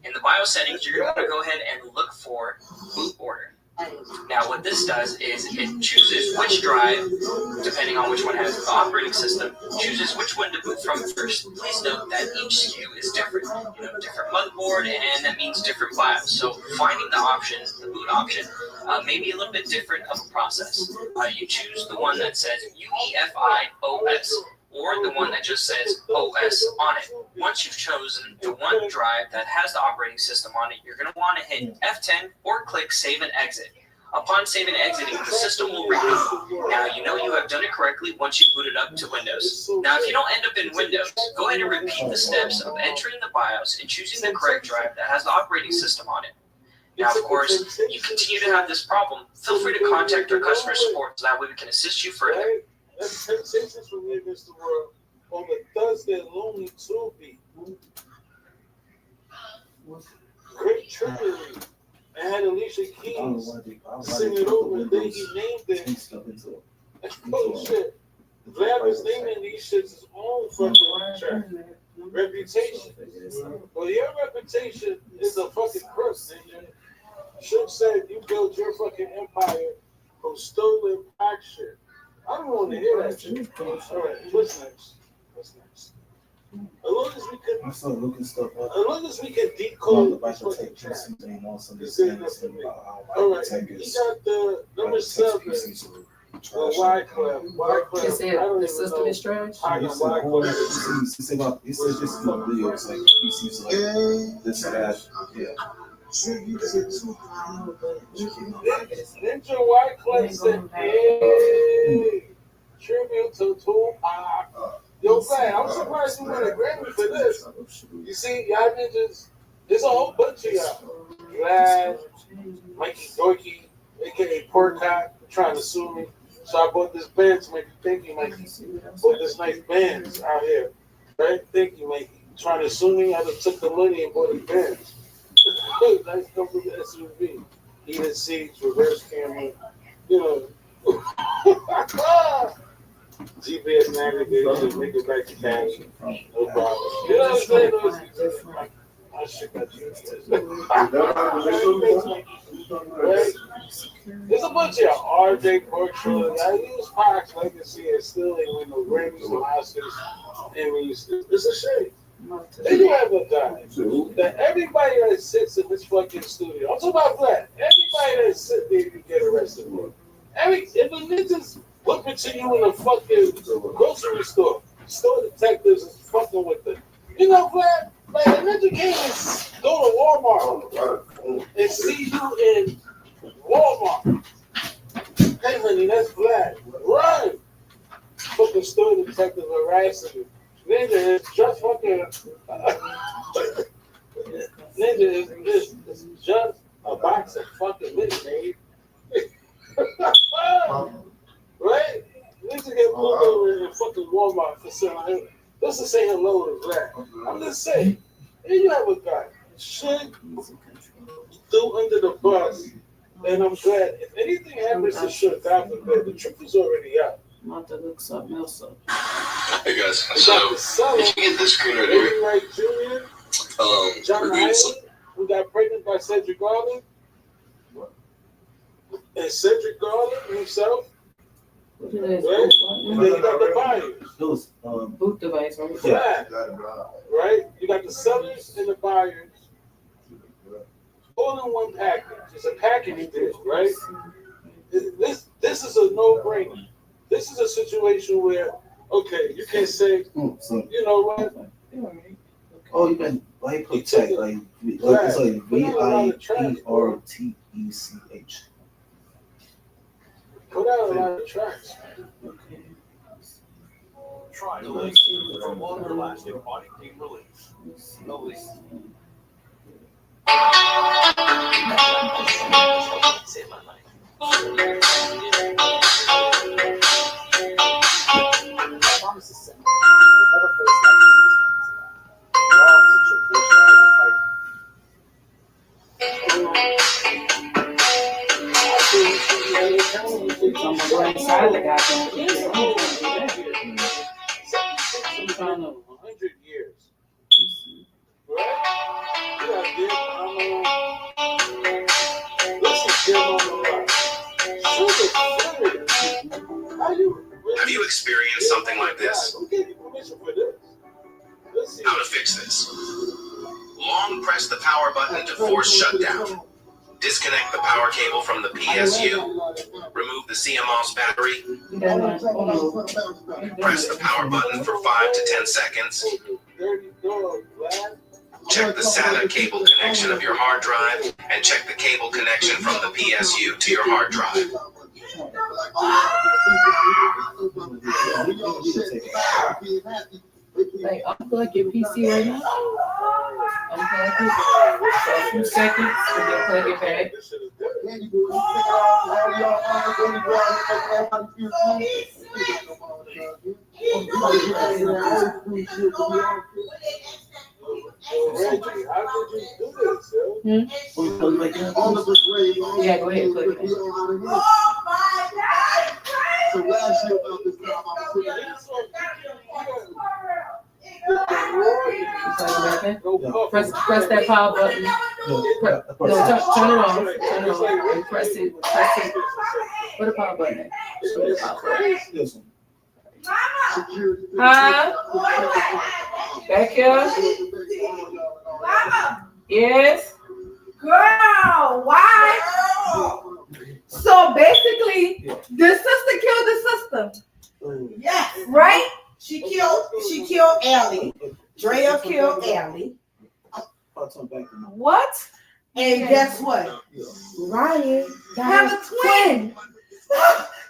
In the BIOS settings, you're going to go ahead and look for boot order. Now, what this does is it chooses which drive, depending on which one has the operating system, chooses which one to boot from first. Please note that each SKU is different. You know, different motherboard, and that means different BIOS. So finding the option, the boot option, may be a little bit different of a process. You choose the one that says UEFI-OS, or the one that just says OS on it. Once you've chosen the one drive that has the operating system on it, you're going to want to hit F10 or click Save and Exit. Upon saving and exiting, the system will reboot. Now, you know you have done it correctly once you boot it up to Windows. Now, if you don't end up in Windows, go ahead and repeat the steps of entering the BIOS and choosing the correct drive that has the operating system on it. Now, of course, you continue to have this problem, feel free to contact our customer support so that way we can assist you further. That's Temptations from Me Against the World on the Thursday Lonely 2 beat. Great trickery. I had Alicia Keys sing it over, and then he named it. Oh shit. Vlad was naming these shits his own fucking track. Reputation. Well, your reputation is a fucking crook, nigga. Shook said you built your fucking empire from stolen pack shit. I don't want to hear that shit. All right, what's next? What's next? As long as we can, I started looking stuff up. as long as we can decode About this to fucking take track. PC name on some This ain't nothing to me. All right, he got the number 7. Well, Wyclef. It said the system is trash. I got Wyclef. He said just in the video, it's like PC's like this and that. Yeah. Ninja Wyclef said, hey, tribute to Tupac. Yo, Vlad, I'm surprised you won a Grammy for this. You see, y'all ninjas, there's a whole bunch of y'all. Vlad, Mikey Dorky, aka Porcott, trying to sue me. So I bought this band to make you thank you, Mikey. Bought this nice bands out here. Right? Thank you, Mikey. Trying to sue me, I just took the money and bought the bands. Nice comfort SUV. Heated seats, reverse camera, you know. GPS navigation, make it back to Cali. No problem. You know what I'm saying? I should got right? There's a bunch of RJ Berkshire. I use Pac's legacy and still ain't win no Grammys or Oscars. It's a shame. They do have a guy that everybody that sits in this fucking studio, I'm talking about Vlad, everybody that sits there can get arrested for. If the ninjas look into you in a fucking grocery store detectives is fucking with them. You know, Vlad, like a ninja can't go to Walmart and see you in Walmart detective harassing you. Ninja is just fucking. Ninja is just a box of fucking Minute Maid. Right? Ninja get pulled over in fucking Walmart for selling. Just to say hello to Black. I'm just saying, here you have a guy. Shit threw under the bus. And I'm glad if anything happens to Shook, God forbid, the truth is already out. I'm about to look something else up. Hey guys, We so got the seller, if you get this screen right here, Eddie Wright Jr., John we're doing Hyland, some. who got pregnant by Cedric Garland, and Cedric Garland himself, What it is? right? And then you got the buyers. Those, Boot device, right? Yeah. Right? You got the sellers and the buyers all in one package. It's a package deal, right? This is a no-brainer. This is a situation where, okay, you can say, you know what? oh, you can like put tech like it's like VIERTECH. Put out a lot of tracks. Try Elite for longer lasting body pain relief. Elite. Save my money. Inside the goddamn kid. 100 years. Right? You got Dear Mama. Listen, Dear Mama. Sugar. How you? Have you experienced something like this? Who gave you permission for this? Let's see. How to fix this? Long press the power button to force shutdown. Disconnect the power cable from the PSU. Remove the CMOS battery. Press the power button for 5 to 10 seconds. Check the SATA cable connection of your hard drive and check the cable connection from the PSU to your hard drive. Like, unplug your PC right now. Unplug it for a few seconds and then plug it back. Reggie, how did you do this, yo? Yeah, go ahead and plug it in. So last year about this time, I was Press that power button. Turn it off. Turn it off. And press it. Put the power button in. Put the power button. Back here. Yes. Girl, why? So basically, the sister killed the sister. Yes. Right? She killed Allie. Drea killed Allie. What? And guess what? Ryan Have a twin.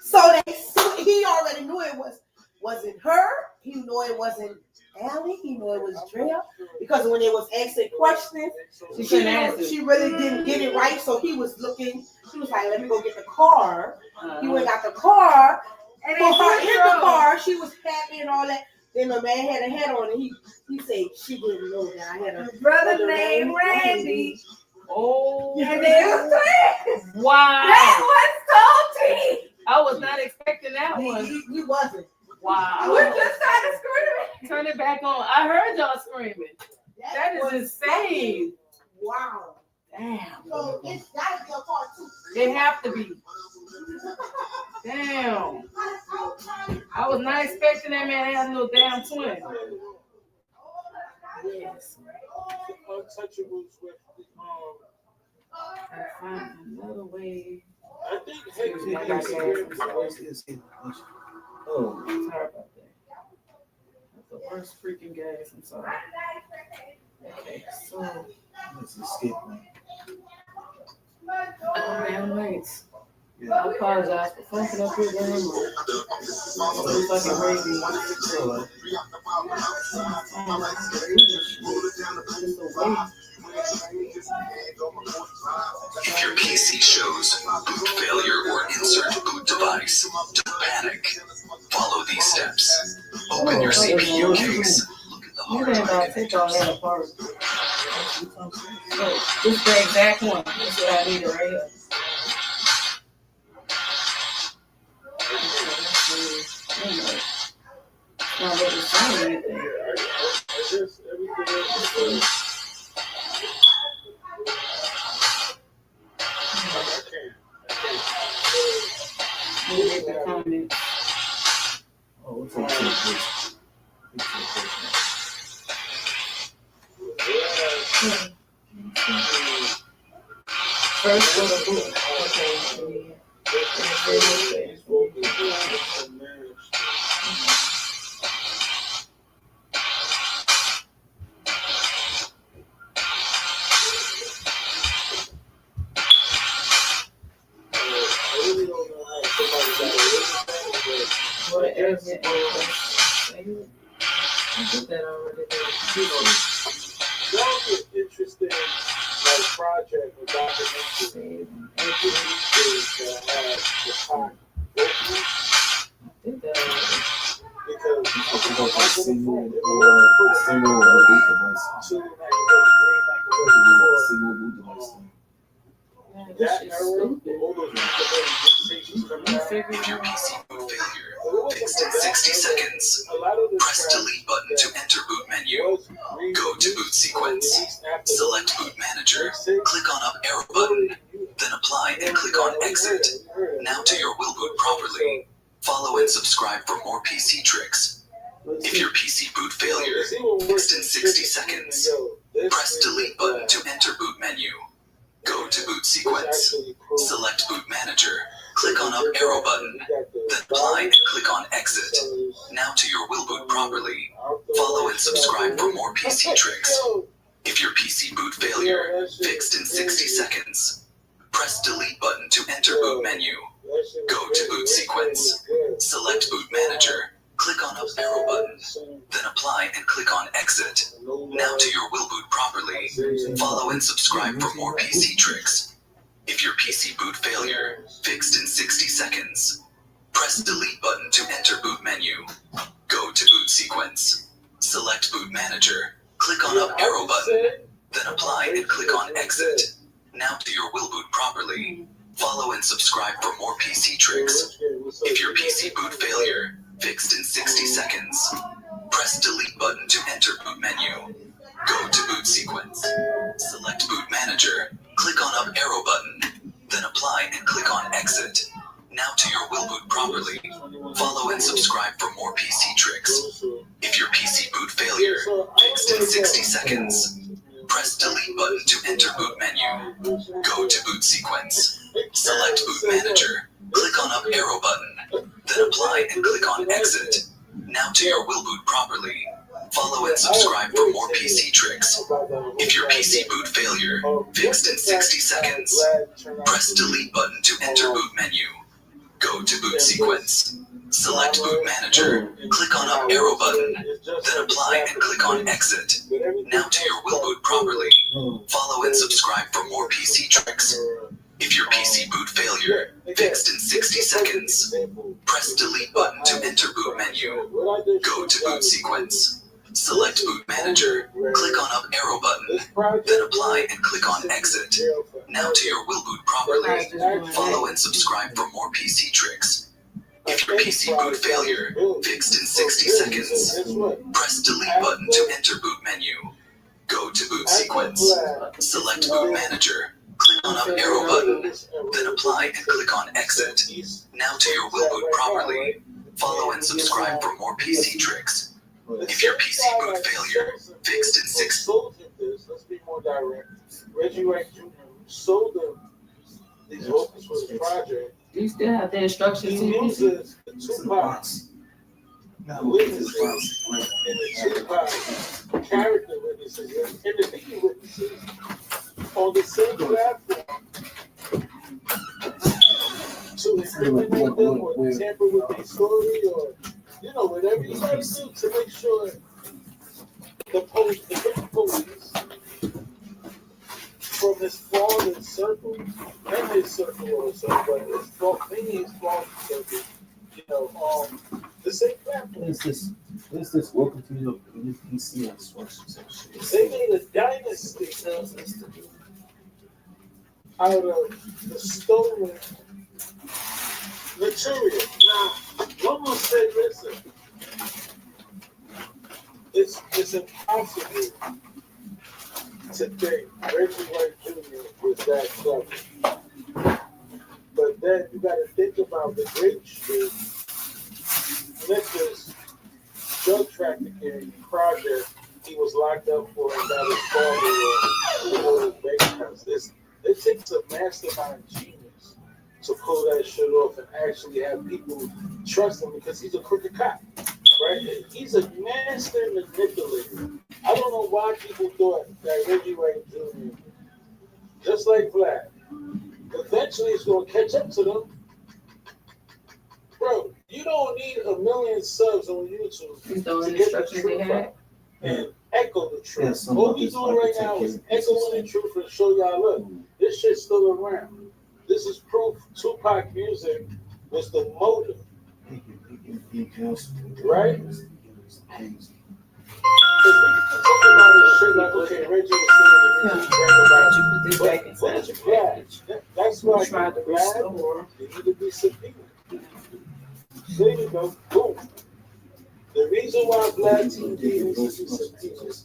So he already knew it wasn't her. He knew it wasn't Allie. He knew it was Drea. Because when they was asking questions, she really didn't get it right. So he was looking. She was like, "Let me go get the car." He went and got the car. And for her in the car, she was happy and all that. Then the man had a hat on, and he said she didn't know that I had a brother named Randy. Oh, and they was twins. Wow, that was salty. I was not expecting that one. He wasn't. Wow. We just started screaming. Turn it back on. I heard y'all screaming. That is insane. Wow. Damn. So it's gotta be a part two. It have to be. Damn. I was not expecting that man to have no damn twin. Yes. Untouchables with I find another way. I think I got gas. Oh, Sorry about that. That's the worst freaking gas. I'm sorry. Okay, so. let's escape, man. Oh man, wait. I apologize for fucking up your game. Fucking crazy. If your PC shows boot failure or insert boot device, don't panic. Follow these steps. Open your CPU case. Look at the hard drive. Take all that apart. This is the exact one. This is what I need right here. Not really saying anything. Read the comments. Oh, what's up? First for the book. What is it? I did that already. That was an interesting project with Dr. Nixon. I had the time. I did that already. Because Single boot device. This shit's stupid. If your PC boot failure, fixed in 60 seconds. Press delete button to enter boot menu. Go to boot sequence. Select boot manager. Click on up arrow button. Then apply and click on exit. Now to your will boot properly. Follow and subscribe for more PC tricks. If your PC boot failure, fixed in 60 seconds. Press delete button to enter boot menu. Go to boot sequence. Select boot manager. Click on up arrow button. Then apply and click on exit. Now to your will boot properly. Follow and subscribe for more PC tricks. If your PC boot failure, fixed in 60 seconds. Press delete button to enter boot menu. Go to boot sequence. Select boot manager. Click on up arrow button. Then apply and click on exit. Now to your will boot properly. Follow and subscribe for more PC tricks. If your PC boot failure, fixed in 60 seconds. Press delete button to enter boot menu. Go to boot sequence. Select boot manager. Click on up arrow button. Then apply and click on exit. Now to your will boot properly. Follow and subscribe for more PC tricks. If your PC boot failure, fixed in 60 seconds. Press delete button to enter boot menu. Go to boot sequence. Select boot manager. Click on up arrow button. Then apply and click on exit. Now to your will boot properly. Follow and subscribe for more PC tricks. If your PC boot failure, fixed in 60 seconds. Press delete button to enter boot menu. Go to boot sequence. Select boot manager. Click on up arrow button. Then apply and click on exit. Now to your will boot properly. Follow and subscribe for more PC tricks. If your PC boot failure, fixed in 60 seconds. Press delete button to enter boot menu. Go to boot sequence. Select boot manager. Click on up arrow button. Then apply and click on exit. Now to your will boot properly. Follow and subscribe for more PC tricks. If your PC boot failure, fixed in 60 seconds. Press delete button to enter boot menu. Go to boot sequence. Select boot manager. Click on up arrow button. Then apply and click on exit. Now to your will boot properly. Follow and subscribe for more PC tricks. If your PC boot failure, fixed in 60 seconds. Press delete button to enter boot menu. Go to boot sequence. Select boot manager. Click on up arrow button. Then apply and click on exit. Now to your will boot properly. Follow and subscribe for more PC tricks. If your PC boot failure, fixed in 6. Let's be more direct. Reggie Wright Jr. sold them these vocals for the project. Do you still have the instructions? He uses the Tupac witnesses and the Tupac character witnesses and the Biggie witnesses on the same platform. incriminate them or tamper with their story or, you know, whatever you gotta do to make sure the police from his father's circle and his circle also, but mainly his father's circle, you know, the same platform. What's this? Welcome to your PC on Source. They made a dynasty out of the stolen material. Now, one will say, listen, it's impossible to think Reggie White Jr. was that clever. But then you got to think about the Grape Street, Memphis drug trafficking project he was locked up for and got his father or his bank accounts. It takes a mastermind genius to pull that shit off and actually have people trust him because he's a crooked cop, right? He's a master manipulator. I don't know why people thought that Reggie White Jr., just like Vlad, eventually it's going to catch up to them. Bro, you don't need 1 million subs on YouTube to get the truth out and echo the truth. Yeah, what we doing right now is echoing the truth and show y'all, look, this shit's still around. This is proof Tupac music was the motive. Right? Because we can talk about this shit like, okay, Reggie was saying that that's why Vlad, you need to be subpoenaed. There you go. Boom. The reason why Vlad TV needs to be subpoenaed,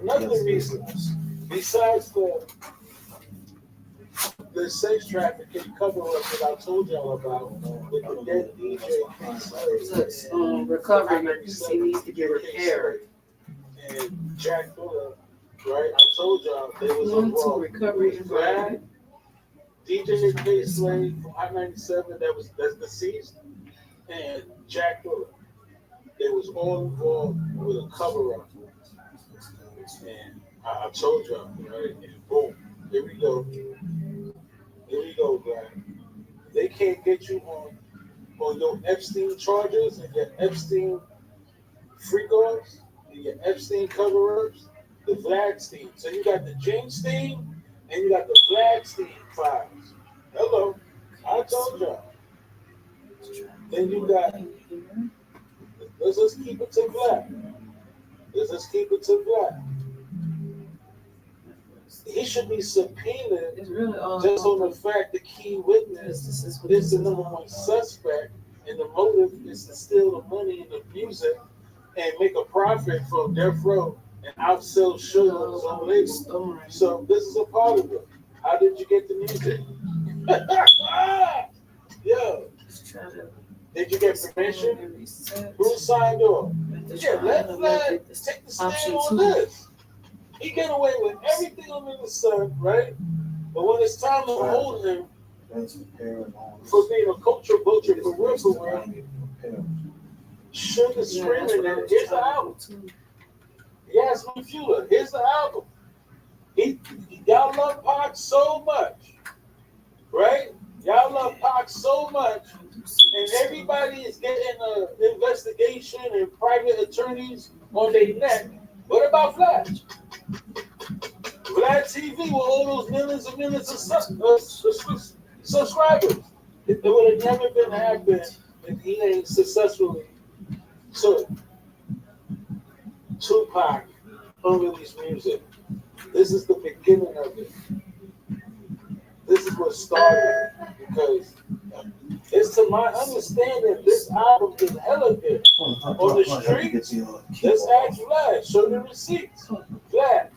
another reason, besides the sex trafficking cover-up that I told y'all about with the dead DJ, recovery, he needs to get repaired. And Jack Fuller, right? I told y'all they was involved. Recovery Vlad, DJ K-Slade from I-97 that's deceased, and Jack Fuller. They was all involved with a cover-up. And I told y'all, right? And boom, here we go. Here we go, Vlad. They can't get you on your Epstein charges and your Epstein freak-offs and your Epstein cover-ups, the Vladstein. So you got the Jamestown and you got the Vladstein files. Hello, I told y'all. Then you got, let's just keep it to Vlad. Let's just keep it to Vlad. He should be subpoenaed just on the fact the key witness is the number one suspect, and the motive is to steal the money and the music and make a profit from Death Row and outsell Sugar on his own label. So this is a part of it. How did you get the music? Yo. Did you get permission? Who signed off? Yeah, let Vlad take the stand on this. He get away with everything under the sun, right? But when it's time to hold him for being a culture butcher for real, Sugar screaming that here's the album. Yasmin Fuller, here's the album. Y'all love Pac so much, right? Y'all love Pac so much, and everybody is getting an investigation and private attorneys on their neck. What about Vlad? Vlad TV with all those millions and millions of subscribers. It would have never been happened if he ain't successfully took Tupac unreleased music. This is the beginning of it. This is what started, because it's to my understanding this album is hella good. On the street, let's ask Vlad, show the receipts. Vlad,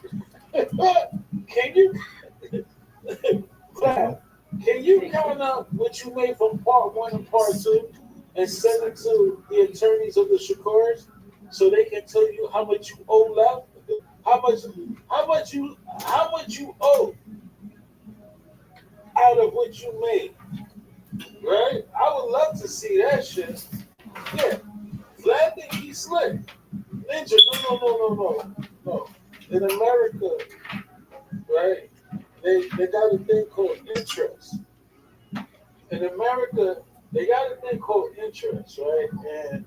can you count up what you made from part 1 and part 2 and send it to the attorneys of the Shakars so they can tell you how much you owe left? How much you owe out of what you made? Right? I would love to see that shit. Yeah. Vlad think he's slick. Ninja, no. In America, right, they got a thing called interest. In America, they got a thing called insurance, right? And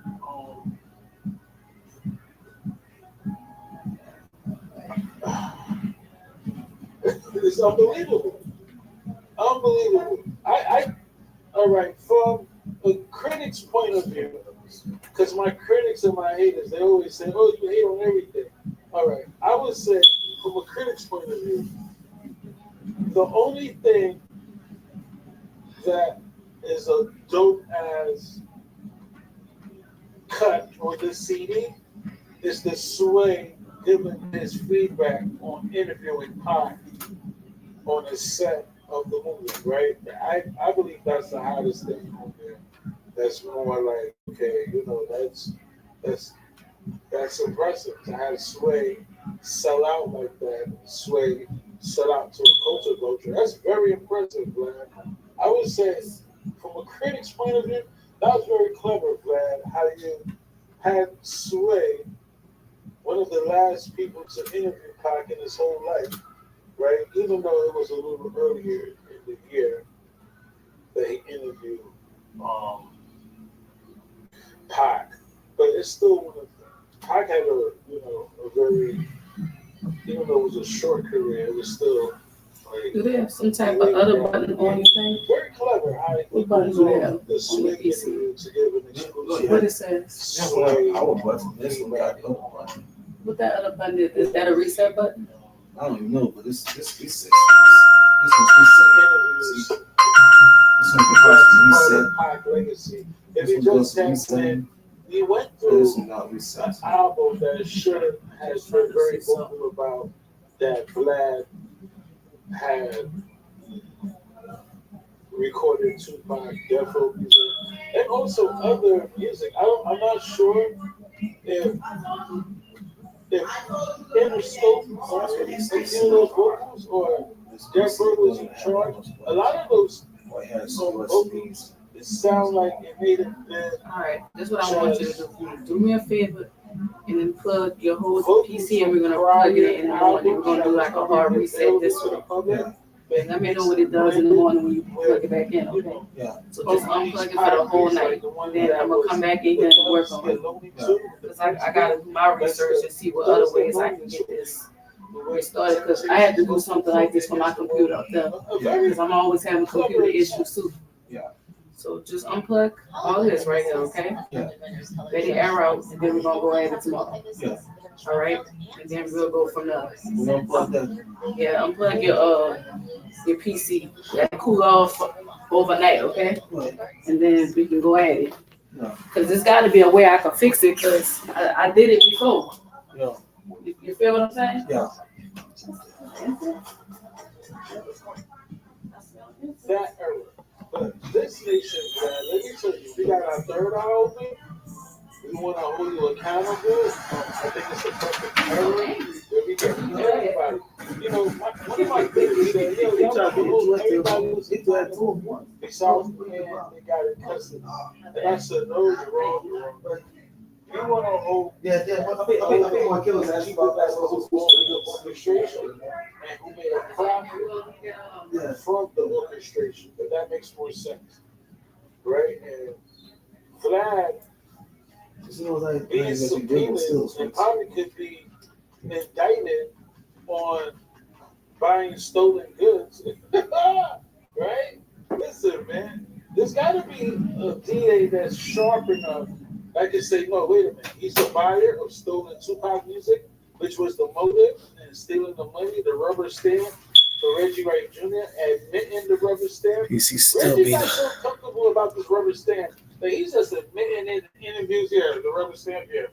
it's unbelievable. Unbelievable. All right, from a critic's point of view, because my critics and my haters, they always say, oh, you hate on everything. All right, I would say, from a critic's point of view, the only thing that is a dope as cut on this CD is the Sway giving his feedback on interviewing Pac on the set of the movie, right? I believe that's the hottest thing on there. That's more like, okay, you know, that's impressive to have Sway sell out like that. Sway sell out to a culture vulture. That's very impressive, Vlad. I would say, from a critic's point of view, that was very clever, Vlad, how you had Sway, one of the last people to interview Pac in his whole life, right? Even though it was a little earlier in the year that he interviewed Pac, but it's still one of Pac had a very, even though it was a short career, it was still like. Do they have some type of other button on your thing? Very clever how he What button do they have the on your Sway PC? interview to give an exclusive. What it says? Sway Our button. This one got the other button. What that other button is that a reset button? I don't even know, but this reset. This one's reset. See? This one can reset. Pac legacy. If This you one just goes can't reset. win, he went This through one got reset. an album that should has been very vocal about that Vlad had recorded Tupac, Death Row music, and also other music. I'm not sure if Interscope was those vocals or Death Row was in charge. A lot of those vocals, it sound like it made it. All right, that's what I want you to do. Do me a favor and then plug your whole PC and we're gonna plug it in the morning. We're gonna do like a hard reset this week. And let me know what it does in the morning when you plug it back in, okay? Yeah. So just unplug it for the whole night. Then I'm gonna come back in here and work on it. Because I gotta do my research and see what other ways I can get this restarted. Because I had to do something like this for my computer up there. Because I'm always having computer issues too. Yeah. So just unplug all this right here, okay? Yeah. Let it air out, and then we're gonna go at it tomorrow. Yeah. All right? And then we'll go from there. We're gonna plug that. Yeah, unplug your PC. Let it cool off overnight, okay? And then we can go at it. Yeah. Cause there's gotta be a way I can fix it, cause I did it before. Yeah. You feel what I'm saying? Yeah. That era. But this nation, let me tell you, we got our third eye open. We want to hold you accountable. I think it's a perfect era where we can everybody. You know, one of my things is that, y'all got to hold everybody was the South and they got it custody. And I said, no, you're wrong. But we want to hold. Yeah. I think what kills us people that was orchestration and who made a profit from the orchestration, but that makes more sense, right? And Vlad being subpoenaed and probably could be indicted on buying stolen goods, right? Listen, man, there's got to be a DA that's sharp enough. I can say, no, wait a minute. He's a buyer of stolen Tupac music, which was the motive, and stealing the money, the rubber stamp for Reggie Wright Jr., admitting the rubber stamp. He's still Reggie's being not so comfortable about this rubber stamp that he's just admitting in interviews here, the rubber stamp here,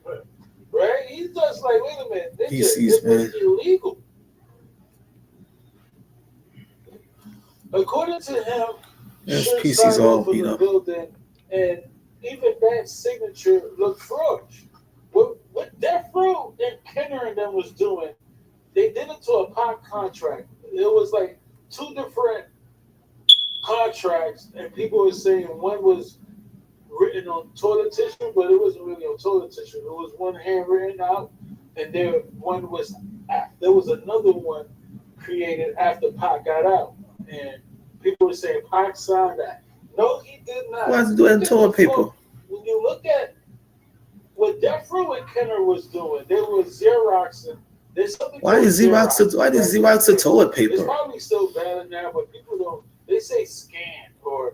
right? He's just like, wait a minute, this is illegal. According to him, His should PC's sign all off on beat the up. building, and even that signature looked fraudulent. What Death Row and Kenner and them was doing, they did it to a Pac contract. It was like two different contracts, and people were saying one was written on toilet tissue, but it wasn't really on toilet tissue. It was one handwritten out, and there was another one created after Pac got out, and people were saying Pac signed that No, he did not. Why does he do that to toilet paper? When you look at what Death Row and Kenner was doing, they were Xeroxing. There's something Why is Xerox a toilet It's paper? probably still bad now, but people don't. They say scan or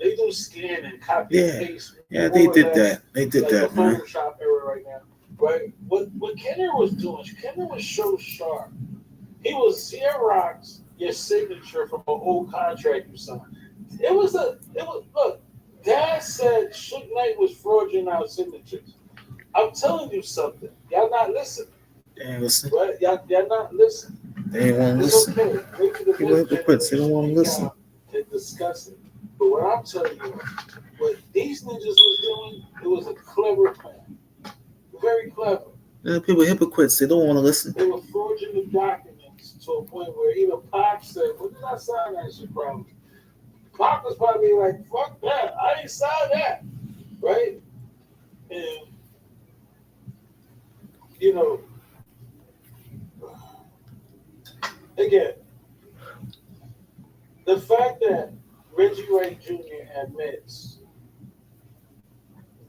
they do scan and copy and paste. Yeah, they did that. They did like that, the man. Photoshop era right now, right? What Kenner was doing, Kenner was so sharp. He was Xerox your signature from an old contract you signed. Look, Dad said Suge Knight was fraudulent out signatures. I'm telling you something. Y'all not listening. They ain't listen. Right? Y'all not listening. They ain't want to It's listen. okay. Maybe the People hypocrites. They don't want to listen. and discuss it. But what I'm telling you, what these ninjas was doing, it was a clever plan. Very clever. Yeah, people hypocrites. They don't want to listen. They were forging the documents to a point where even Pac said, "When did I sign that shit, probably?" Pac was probably like, "Fuck that! I ain't signed that." Right? And you know, again, the fact that Reggie Wright Jr. admits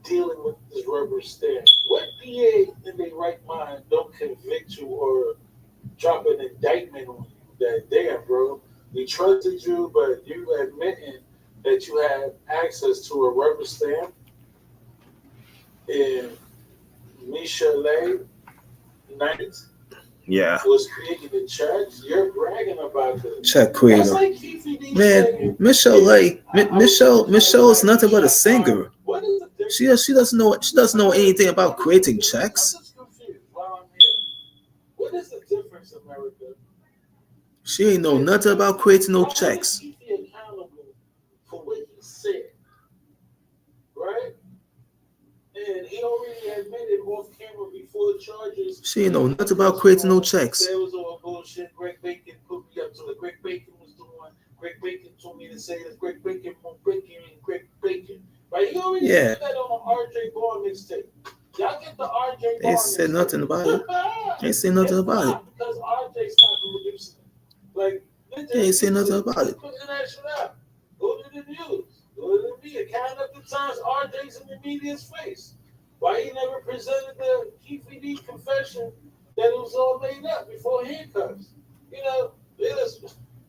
dealing with this rubber stamp, what DA in their right mind don't convict you or drop an indictment on you that, damn, bro, we trusted you, but you admitting that you had access to a rubber stamp and Michelet Knight was creating the checks. You're bragging about this. Check creator. That's like Keefe D Man, saying, Michelle is nothing but a singer. She doesn't know anything about creating checks. I'm just confused while I'm here. What is the difference, America? She ain't know nothing about creating no checks. Keep me accountable for what he said, right? And he already admitted off camera before charges. She ain't know nothing about creating no checks. There was all bullshit. Greg Bacon put me up to it. Greg Bacon was doing. Greg Bacon told me to say this. Greg Bacon, Greg Bacon. Right? He already said that on the RJ Ball mixtape. Y'all get the RJ Ball. They said nothing about it. They said nothing about it. Because RJ stopped producing it. Like, they ain't say nothing about it. Putting that shit out. Go to the news. Go to the media. Count up the times RJ's in the media's face. Why he never presented the Keefe D confession that it was all made up before handcuffs? You know, it is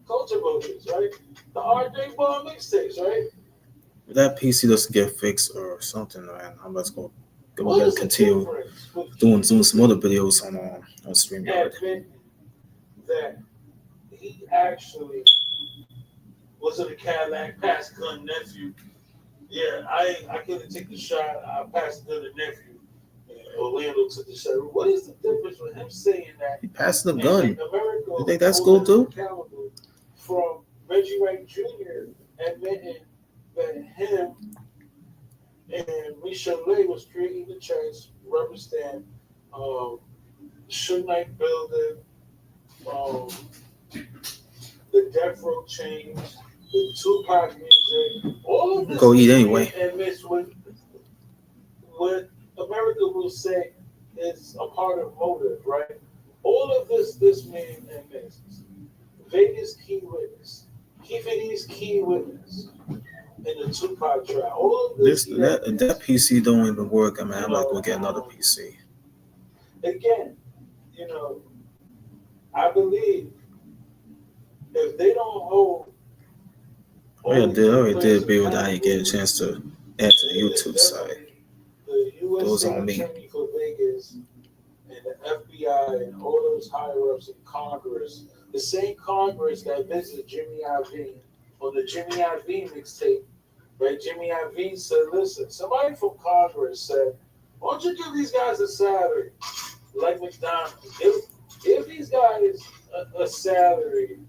culture vultures, right? The RJ Ball mixtapes, right? If that PC doesn't get fixed or something, man, I'm just gonna continue doing some other videos on StreamYard. That he actually was in a Cadillac, passed gun nephew. Yeah, I couldn't take the shot. I passed the gun to nephew. And Orlando took the shot. What is the difference with him saying that? He passed the gun. You think that's cool too? From Reggie Wright Jr. admitting that him and Michelet was creating the checks, rubber stamp, Suge Knight building, the Death Row change, the Tupac music, all of this. Go eat anyway. And miss what America will say is a part of motive, right? All of this man admits. Vegas key witness, Keefe D's key witness, and the Tupac trial. All of this. That PC don't even work. I mean, I'm not gonna get another PC. Again, you know, I believe if they don't hold, I already did a video that I didn't get a chance to add to the YouTube side. The U.S. Those on me. Attorney for Vegas and the FBI and all those higher ups in Congress, the same Congress that visited Jimmy Iovine on the Jimmy Iovine mixtape, right? Jimmy Iovine said, "Listen, somebody from Congress said, why don't you give these guys a salary like McDonald's? Give these guys a salary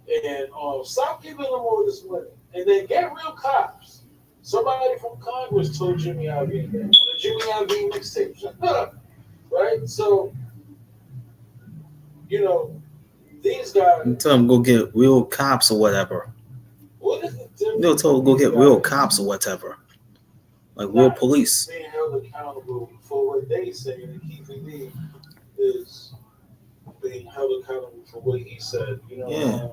and stop giving them all this money, and then get real cops." Somebody from Congress told Jimmy Iovine that on the Jimmy Iovine mixtape, right? So, you know, these guys. You tell them go get real cops or whatever. What is the difference? They'll tell them go get real cops or whatever, like real police. Being held accountable for what they say, and Keefe D is being held accountable for what he said. You know. Yeah.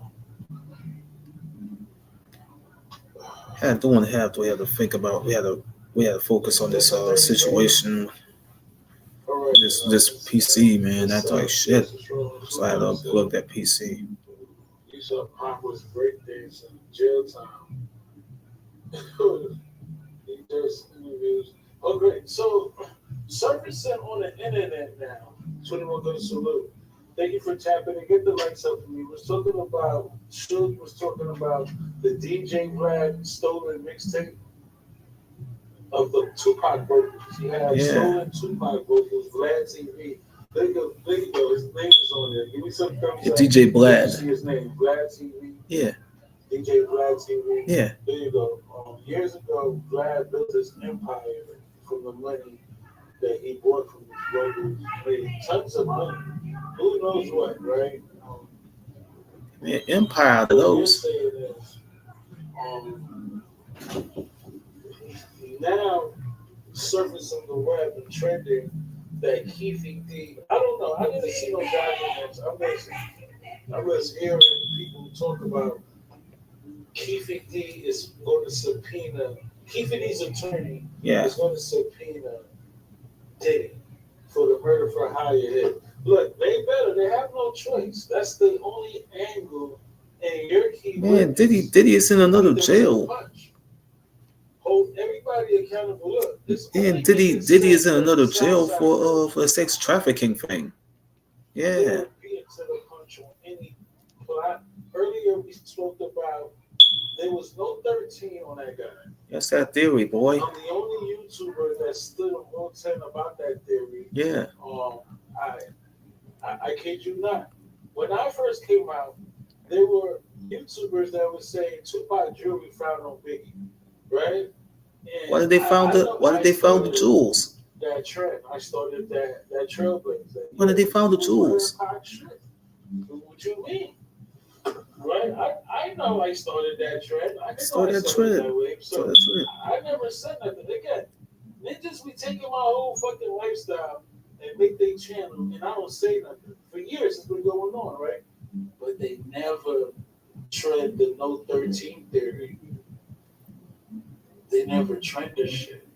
had to think about. We had to focus on this situation. This PC, man, that's like shit. So I had to unplug that PC. You saw Pop was breakdancing jail time. He does interviews. Okay, so surfacing on the internet now. 21 Gun Salute. Thank you for tapping and get the lights up for me. Suge was talking about the DJ Vlad stolen mixtape of the Tupac vocals. He had stolen Tupac vocals, Vlad TV. There you go. His name is on there. Give me some thumbs up. DJ Vlad. See his name, Vlad TV. Yeah. DJ Vlad TV. Yeah. There you go. Years ago, Vlad built his empire from the money that he bought from the vocals. Made tons of money. Who knows what, right? Man, empire out of those. Now surfacing the web and trending that Keefy D. I don't know. I didn't see no documents. I was hearing people talk about Keefy D is going to subpoena. Keefy D's attorney is going to subpoena Diddy for the murder for hire hit. Look, they have no choice. That's the only angle. And your key. Man, Diddy is in another jail. Hold everybody accountable. Look, and Diddy is in another jail for a sex trafficking thing. Yeah. Earlier we spoke about there was no 13 on that guy. That's that theory, boy. I'm the only YouTuber that stood on 110 about that theory. Yeah. I kid you not. When I first came out, there were YouTubers that were saying Tupac jewelry found on Biggie, right? And why did they found the jewels? That trend. I started that trailblaze. Why did they found the jewels? What you mean? Right? I know I started that trend. I never said nothing. Again, niggas be taking my whole fucking lifestyle and make their channel, and I don't say nothing. For years it's been going on, right? But they never trend the no 13 theory. They never trend this shit.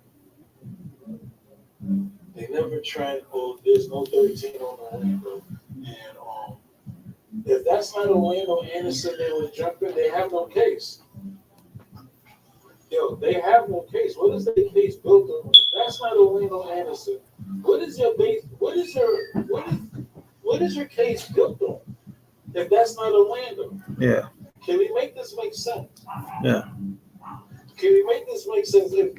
They never trend, there's no 13 on Orlando. And if that's not Orlando Anderson they were jumping, they have no case. Yo, they have no case. What is their case built on? If that's not Orlando Anderson, what is your base? What is your case built on? If that's not Orlando, yeah. Can we make this make sense? Yeah. Can we make this make sense? If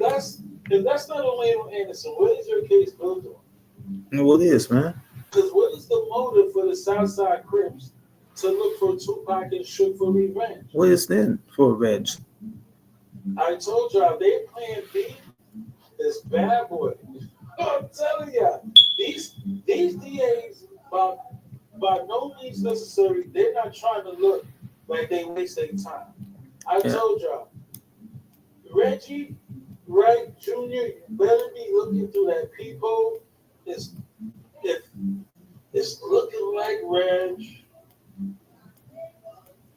that's not Orlando Anderson, what is your case built on? What is, man? Because what is the motive for the Southside Crips to look for Tupac and Suge for revenge? What is then for revenge? I told y'all, their plan B is Bad Boy. I'm telling y'all, these DAs, by no means necessary, they're not trying to look like they waste their time. I told y'all, Reggie Wright Jr., you better be looking through that peephole. If it's looking like Reg,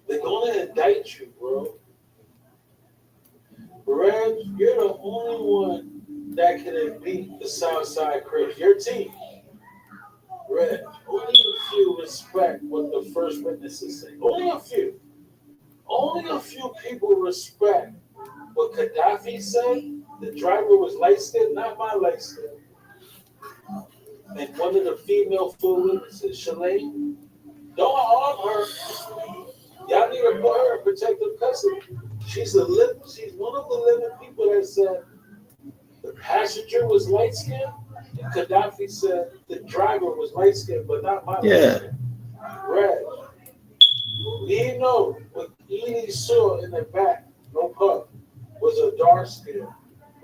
they're gonna indict you, bro. Reg, you're the only one that can beat the Southside Crips. Your team. Reg, only a few respect what the first witnesses say. Only a few. Only a few people respect what Gaddafi said. The driver was light-skinned, not my light-skinned. And one of the female full witnesses, Shalane, don't harm her. Y'all need to put her in protective custody. She's one of the living people that said the passenger was light-skinned, and Gaddafi said the driver was light-skinned, but not my light-skinned. Red. We know what Edie saw in the back, no pub, was a dark-skinned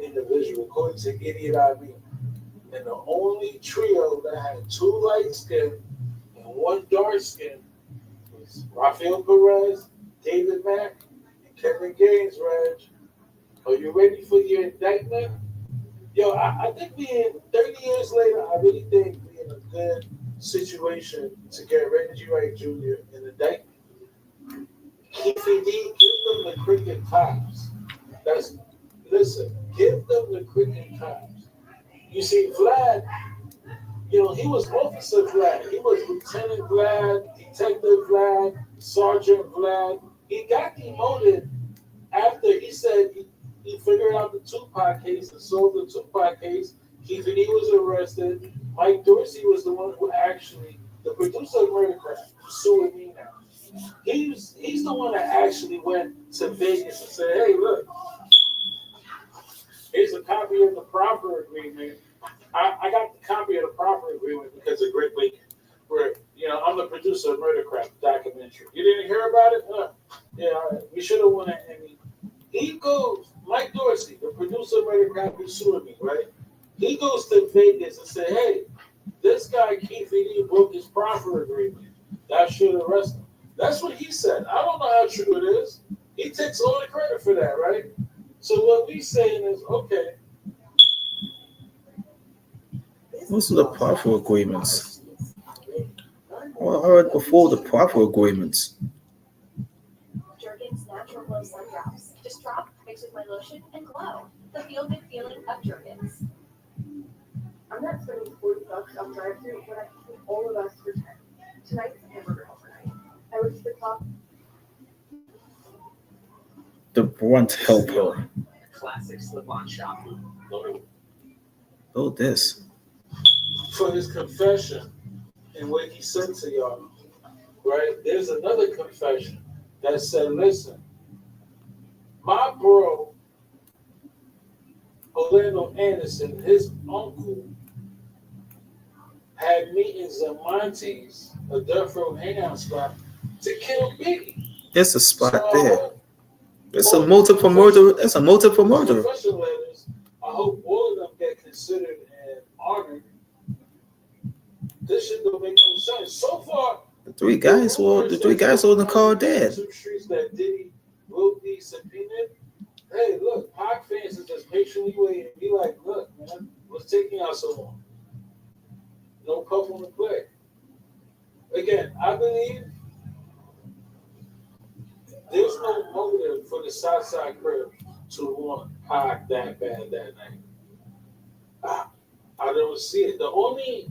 individual, according to Idiot I.B. And the only trio that had two light-skinned and one dark-skinned was Rafael Perez, David Mack, and Kevin Gaines, Reg. Are you ready for your indictment? Yo, I think 30 years later, I really think we're in a good situation to get Reggie Wright Jr. an indictment. Keefy D, give them the cricket tops. Listen, give them the cricket times. You see, Vlad, he was Officer Vlad. He was Lieutenant Vlad, Detective Vlad, Sergeant Vlad. He got demoted after he said he figured out the Tupac case and solved the Tupac case. Keith Lee was arrested. Mike Dorsey was the one who actually, the producer of Murdercraft, who's suing me now. He's the one that actually went to Vegas and said, hey, look, here's a copy of the proffer agreement. I got the copy of the proffer agreement because of Greg Bacon, where, I'm the producer of Murdercraft documentary. You didn't hear about it? Yeah, we should have won an Emmy. He goes, Mike Dorsey, the producer of Murdercraft, who's suing me, right? He goes to Vegas and said, hey, this guy Keith Lee broke his proffer agreement. I should arrest him. That's what he said. I don't know how true it is. He takes all the credit for that, right? So what we're saying is, okay. Those are the proffer agreements. Well, I heard before the proffer agreements. Jergens Natural Glow Sun Drops. Just drop, mix with my lotion, and glow. The feel-good feeling of Jergens. I'm not spending $40 on drive-thru, but I can keep all of us for 10. Tonight's hamburger overnight. I went to the top. The brunt helper. Classic slip-on shop. Oh, this. For his confession and what he said to y'all, right? There's another confession that said, listen, my bro, Orlando Anderson, his uncle, had meetings at Monty's, a Death Row hangout spot, to kill Biggie. There's a spot there. It's a motive for murder. It's a motive for murder. Confession letters, I hope all of them get considered and honored. This shit don't make no sense. So far, The three guys were in the car dead. Two streets that Diddy will be subpoenaed. Hey, look, Pac fans is just patiently waiting. Be like, look, man, what's taking out so long? No puff on the play. Again, I believe there's no motive for the Southside Crib to want Pac that bad that night. I don't see it. The only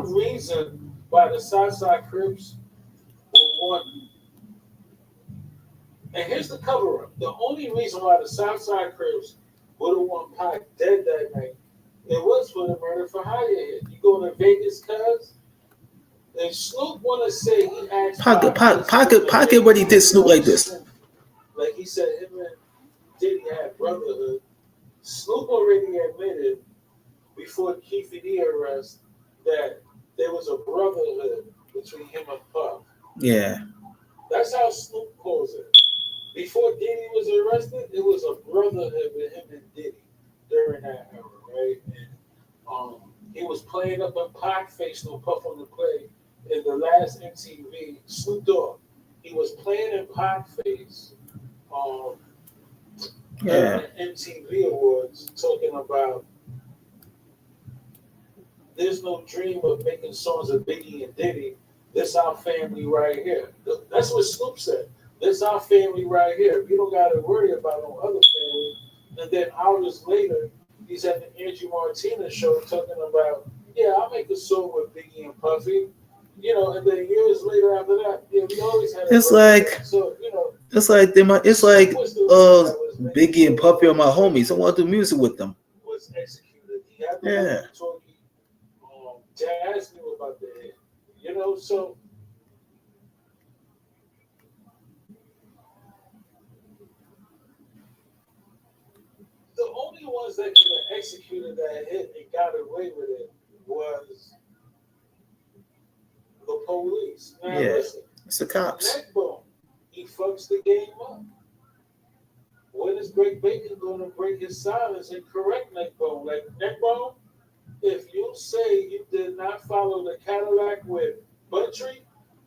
reason why the Southside Crips will want, and here's the cover up. The only reason why the Southside Crips would have want Pac dead that night, it was for the murder for hire hit. You going to Vegas, cuz? And Snoop want to say he asked Pocket when he did Snoop like this. Like he said, him and Diddy had brotherhood. Snoop already admitted before the Keith Lee arrest that there was a brotherhood between him and Puff. Yeah. That's how Snoop calls it. Before Diddy was arrested, it was a brotherhood with him and Diddy during that era, right? And he was playing up in Pac face, no Puff on the play in the last MTV Snoop Dogg. He was playing in Pac face at MTV Awards, talking about there's no dream of making songs of Biggie and Diddy. This our family right here. That's what Snoop said. This our family right here. We don't got to worry about no other family. And then hours later, he's at the Angie Martinez show talking about, yeah, I'll make a song with Biggie and Puffy. And then years later after that, yeah, we always had. It's like Biggie and Puffy are my homies. I want to do music with them. Was executed. He had Yeah. Jazz knew about the hit, so the only ones that could have executed that hit and got away with it was the police. Now, listen, it's the cops. Neckbone, he fucks the game up. When is Greg Bacon going to break his silence and correct Neckbone? Like, Neckbone, if you say you did not follow the Cadillac with Buttry,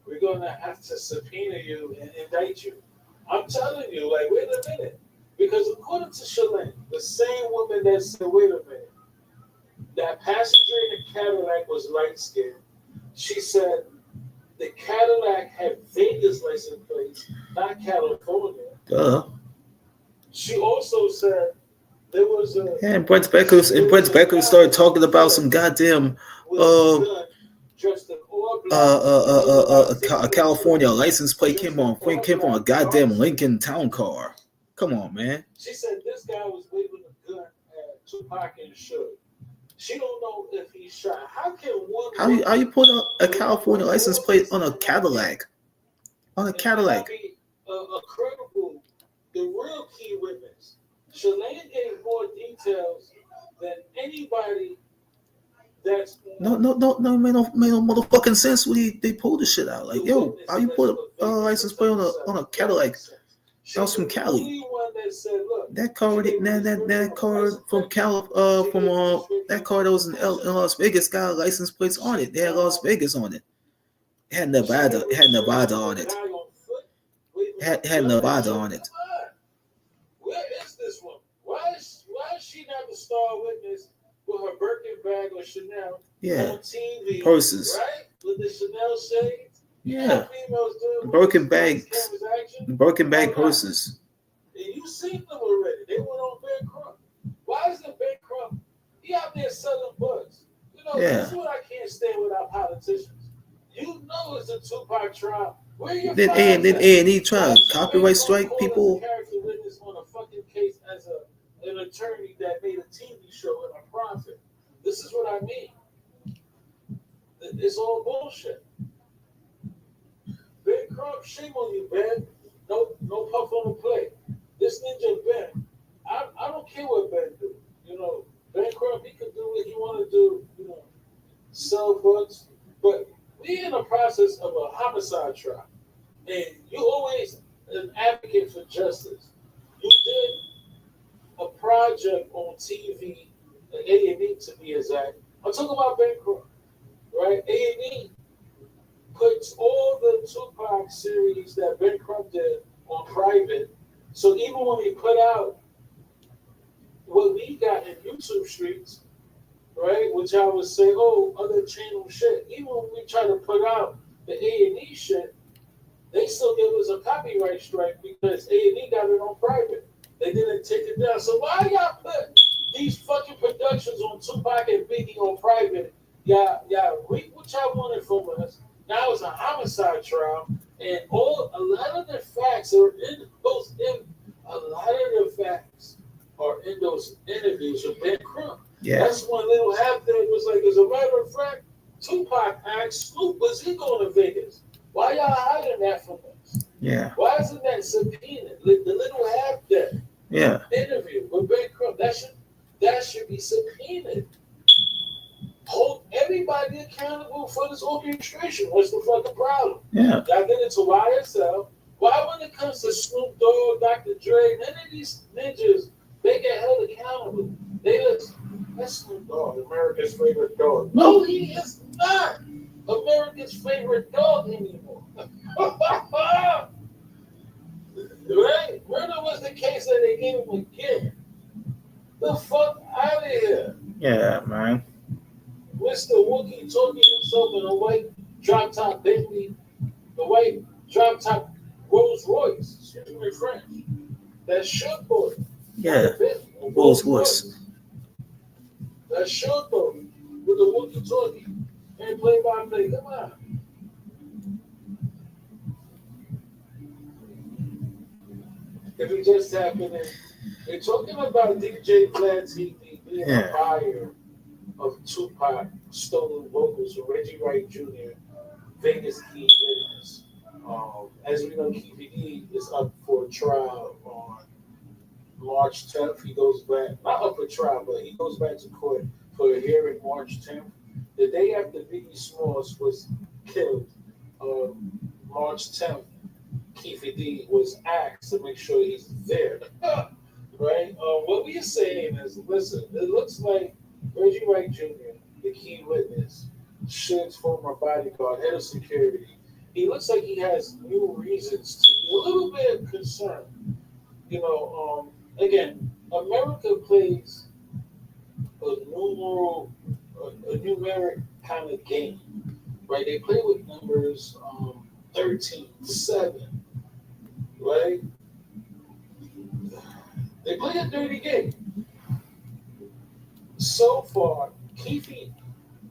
we're going to have to subpoena you and indict you. I'm telling you, like, wait a minute. Because according to Shalane, the same woman that said, wait a minute, that passenger in the Cadillac was light-skinned. She said the Cadillac had Vegas license plates, not California. She also said there was a. Yeah, and Brent Becker started talking about some goddamn a California license plate came on a goddamn Lincoln Town Car. Come on, man. She said this guy was waving a gun at Tupac and Suge. She don't know if he shot. How can one? How you put a California license plate on a Cadillac? On a Cadillac. A credible, the real key witness. Shalane gave more details than anybody. That's No, made no motherfucking sense when they pulled the shit out. Like, yo, how you put a license plate on a Cadillac? That was from Cali. That car, that car from that car that was in Las Vegas got license plates on it. They had Las Vegas on it. It had Nevada. It had Nevada on it. It had Nevada on it. Where is this one? Why is she not the star witness with her Birkin bag or Chanel on TV? Purses. Right? With the Chanel shades? Yeah. Birkin bag purses. And you seen them already. They went on Ben Crump. Why is the Ben Crump? He out there selling bugs. You know, this is what I can't stand with our politicians. You know it's a Tupac trial. Then A&E trying to copyright strike people. Character witness on a fucking case as an attorney that made a TV show and a profit. This is what I mean. It's all bullshit. Ben Crump, shame on you, Ben. No puff on the plate. This ninja Ben. I don't care what Ben do. You know, Ben Crump, he can do what he want to do. You know, sell books. But we in the process of a homicide trial, and you always an advocate for justice. You did a project on TV, A&E to be exact. I'm talking about Ben Crump, right? A&E puts all the Tupac series that Ben Crump did on private. So even when we put out what we got in YouTube streets, right, which I would say, oh, other channel shit. Even when we try to put out the A&E shit, they still give us a copyright strike because A&E got it on private. They didn't take it down. So why y'all put these fucking productions on Tupac and Biggie on private? Y'all reap what y'all wanted from us. Now it's a homicide trial, and a lot of the facts are in those. A lot of the facts are in those interviews with Ben Crump. Yeah. That's when Little Half Dead was like, as a matter of fact, Tupac asked Snoop, was he going to Vegas? Why y'all hiding that from us? Yeah. Why isn't that subpoenaed? The Little Half Dead interview with Ben Crump, that should be subpoenaed. Hold everybody accountable for this orchestration. What's the fucking problem? Yeah. Y'all get into YSL. Why, when it comes to Snoop Dogg, Dr. Dre, none of these ninjas, they get held accountable. That's Snoop Dogg, America's favorite dog. No, he is not America's favorite dog anymore. Right? Murder was the case that they gave him again. The fuck out of here. Yeah, man. Mr. Wookie talking himself in a white drop top Bentley, the white drop top Rolls Royce. Excuse me, French. That short boy. Yeah. Rolls Royce. That short boy with the Wookie talking and play by play. Come on. If we just tap in, they're talking about DJ Vlad TV being a buyer of Tupac stolen vocals from Reggie Wright Jr., Vegas Key Witness. As we know, KVD is up for trial on March 10th. He goes back, not up for trial, but he goes back to court for a hearing March 10th. The day after Biggie Smalls was killed, March 10th, KVD was asked to make sure he's there. Right? What we're saying is, listen, it looks like Reggie Wright Jr., the key witness, Suge's former bodyguard, head of security, he looks like he has new reasons to be a little bit concerned. You know, again, America plays a numeric kind of game, right? They play with numbers 13, 7, right? play a dirty game. So far, Keefe,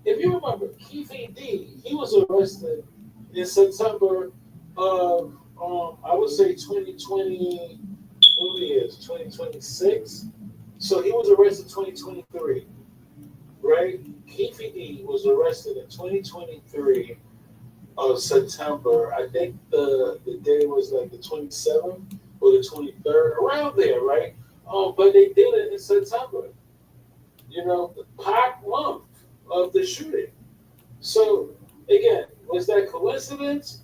if you remember, Keefe D, he was arrested in September of, I would say 2020, what is 2026? So he was arrested 2023, right? Keefe D was arrested in 2023 of September. I think the day was like the 27th or the 23rd, around there, right? But they did it in September. You know, the Pac month of the shooting. So again, was that coincidence?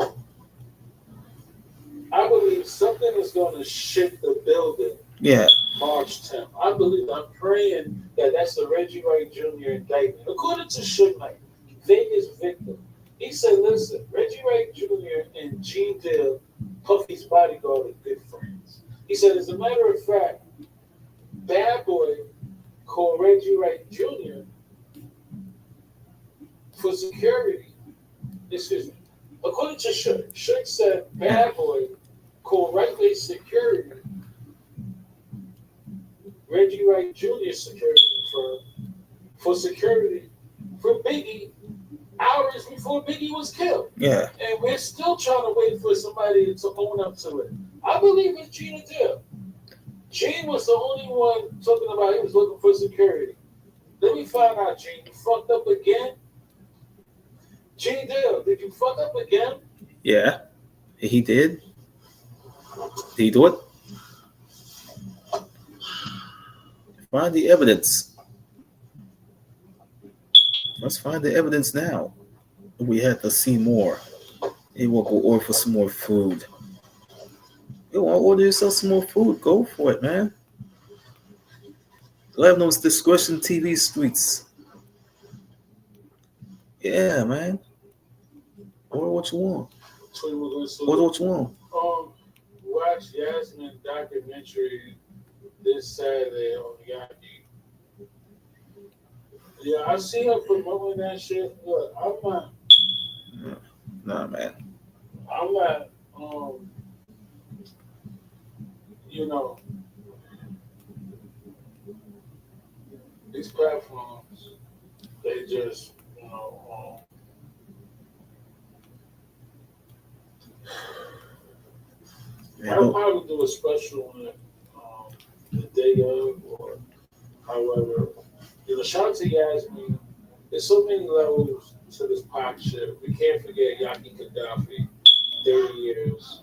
I believe something is going to shake the building. Yeah. March 10th. I'm praying that that's the Reggie Wright Jr. indictment. According to Suge Knight, Vegas victim, he said, listen, Reggie Wright Jr. and Gene Dill, Puffy's bodyguard, are good friends. He said, as a matter of fact, Bad Boy called Reggie Wright Jr. for security. Excuse me. According to Suge, Suge said Bad Boy called Wright security, Reggie Wright Jr. security firm, for security for Biggie hours before Biggie was killed. Yeah. And we're still trying to wait for somebody to own up to it. I believe it's Gina Dill. Gene was the only one talking about he was looking for security. Let me find out, Gene. You fucked up again? Gene Dill, did you fuck up again? Yeah. He did. Did he do it? Find the evidence. Let's find the evidence now. We have to see more. You want to go order for some more food. You want to order yourself some more food? Go for it, man. Let them know it's Discretion TV streets. Yeah, man. Order what you want. Order what you want. Watch Yasmin documentary this Saturday on Yaki. Yeah, I see her promoting that shit. Look, I'm not. Nah, man. I'm not. You know, these platforms, they just, you know, I'll probably do a special one the day of, or however. You know, shout out to Yasmin. There's so many levels to this pop shit. We can't forget Yaki Gaddafi, 30 years.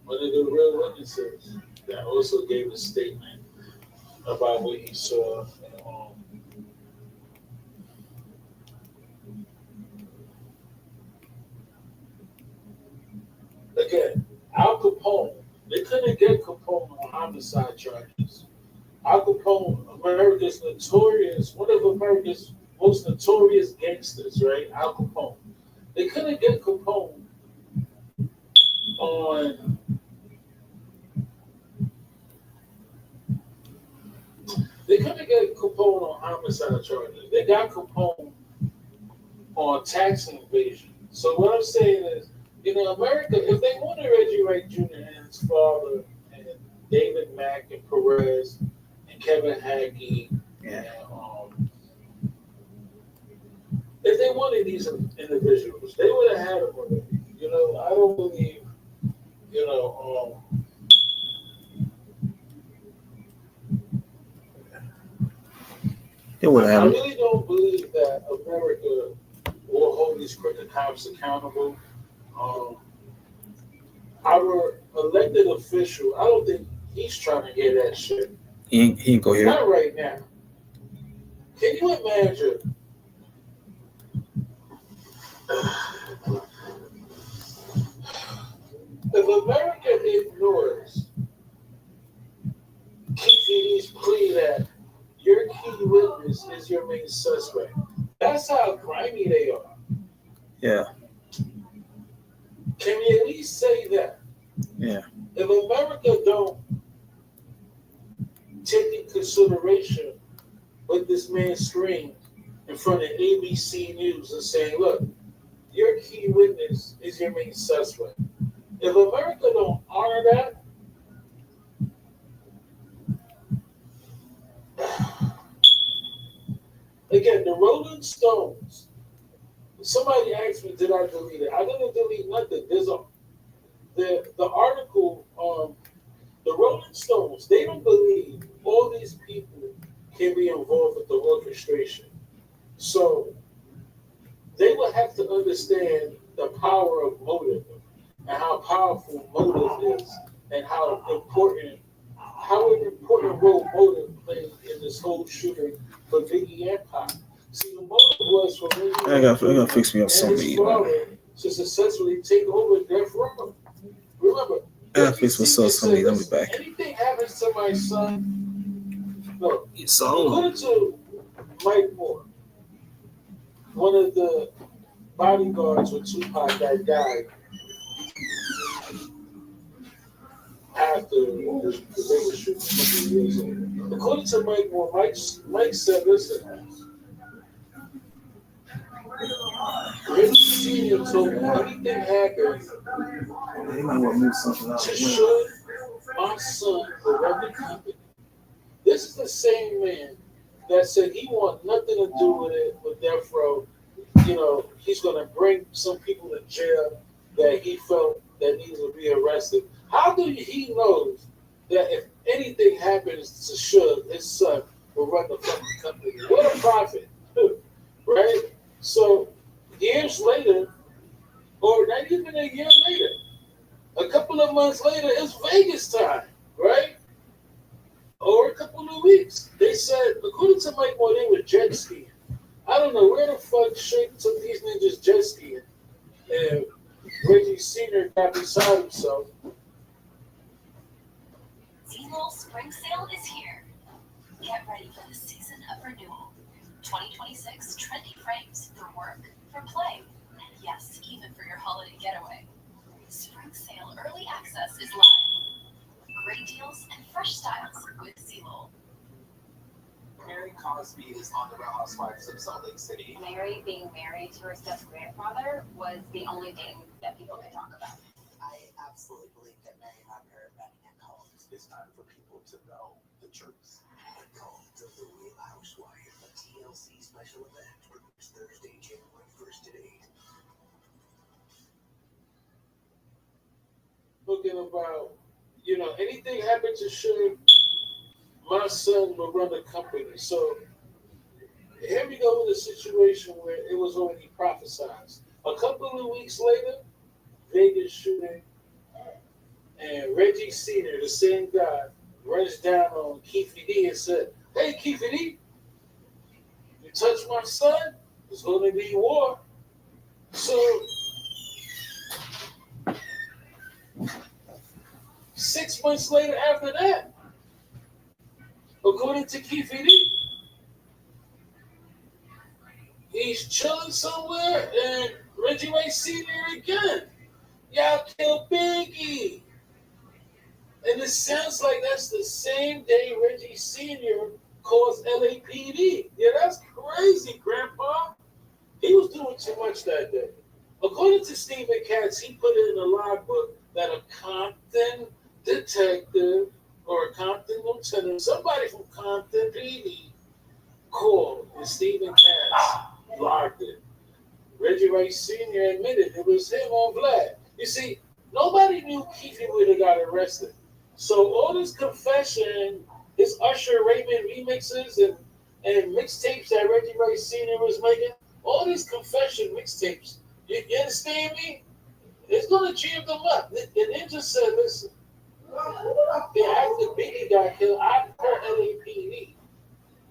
One of the real witnesses that also gave a statement about what he saw. Again, Al Capone, they couldn't get Capone on homicide charges. Al Capone, America's notorious, one of America's most notorious gangsters, right? Al Capone. They couldn't get Capone on homicide charges. They got Capone on tax evasion. So what I'm saying is, you know, America, if they wanted Reggie Wright Jr. and his father and David Mack and Perez and Kevin Hackey, and, if they wanted these individuals, they would have had them already. You know, I don't believe, you know, it would have. I really don't believe that America will hold these crooked cops accountable. Our elected official, I don't think he's trying to hear that shit. He ain't go here. Not right now. Can you imagine? If America ignores Keefe's plea that your key witness is your main suspect, that's how grimy they are. Yeah. Can we at least say that? Yeah. If America don't take in consideration what this man screamed in front of ABC News and saying, look, your key witness is your main suspect. If America don't honor that, Rolling Stones. Somebody asked me, did I delete it? I didn't delete nothing. There's the article, the Rolling Stones, they don't believe all these people can be involved with the orchestration. So they would have to understand the power of motive and how powerful motive is and how important role motive played in this whole shooting for Biggie and Pac. See, the motive was for Biggie I gotta fix me up something. to successfully take over Death Row. Remember, I gotta fix myself something. Let me back. anything happens to my son, no. So According to Mike Moore, one of the bodyguards with Tupac that died after the Vegas shooting a couple of years ago. According to Mike Moore, Mike said, listen, Reggie Sr. told me anything happens to should my son go run the company. This is the same man that said he want nothing to do with it with Death Row. You know, he's going to bring some people to jail that he felt that needs to be arrested. How do he know that if anything happens to Suge, his son will run the fucking company? What a prophet, right? So years later, or not even a year later, a couple of months later, it's Vegas time, right? Or a couple of weeks. They said, according to Mike Moore, they were jet skiing. I don't know where the fuck shit took these ninjas jet skiing. And Reggie Sr. got beside himself. Z-Roll Spring Sale is here. Get ready for the season of renewal. 2026 trendy frames for work, for play, and yes, even for your holiday getaway. Spring Sale Early Access is live. Great deals and fresh styles with Z-Roll. Mary Cosby is on the Real Housewives of Salt Lake City. Mary being married to her step-grandfather was the only thing that people could talk about. I absolutely believe that Mary had her betting at home. It's time for people to know the truth. Welcome to the Real Housewives, a TLC special event produced Thursday, January 1st at 8. Looking about, you know, anything happened to Suge, my son will run the company. So here we go with a situation where it was already prophesied. A couple of weeks later, Vegas shooting, and Reggie Sr., the same guy, runs down on Keefe D and said, "Hey, Keefe D, you touch my son, it's going to be war." So 6 months later after that, according to Keefe D, he's chilling somewhere and Reggie Ray Sr. again. Y'all killed Biggie. And it sounds like that's the same day Reggie Sr. calls LAPD. Yeah, that's crazy, Grandpa. He was doing too much that day. According to Stephen Katz, he put it in the logbook that a Compton detective or a Compton lieutenant, somebody from Compton PD, called, and Stephen Katz logged it. Reggie Ray Sr. admitted it was him on Vlad. You see, nobody knew Keefe would have got arrested. So all this confession, his Usher Raymond remixes and mixtapes that Reggie Ray Sr. was making, all these confession mixtapes, you understand me? It's going to jam them up. And Ninja said, listen, after Biggie got killed, I called LAPD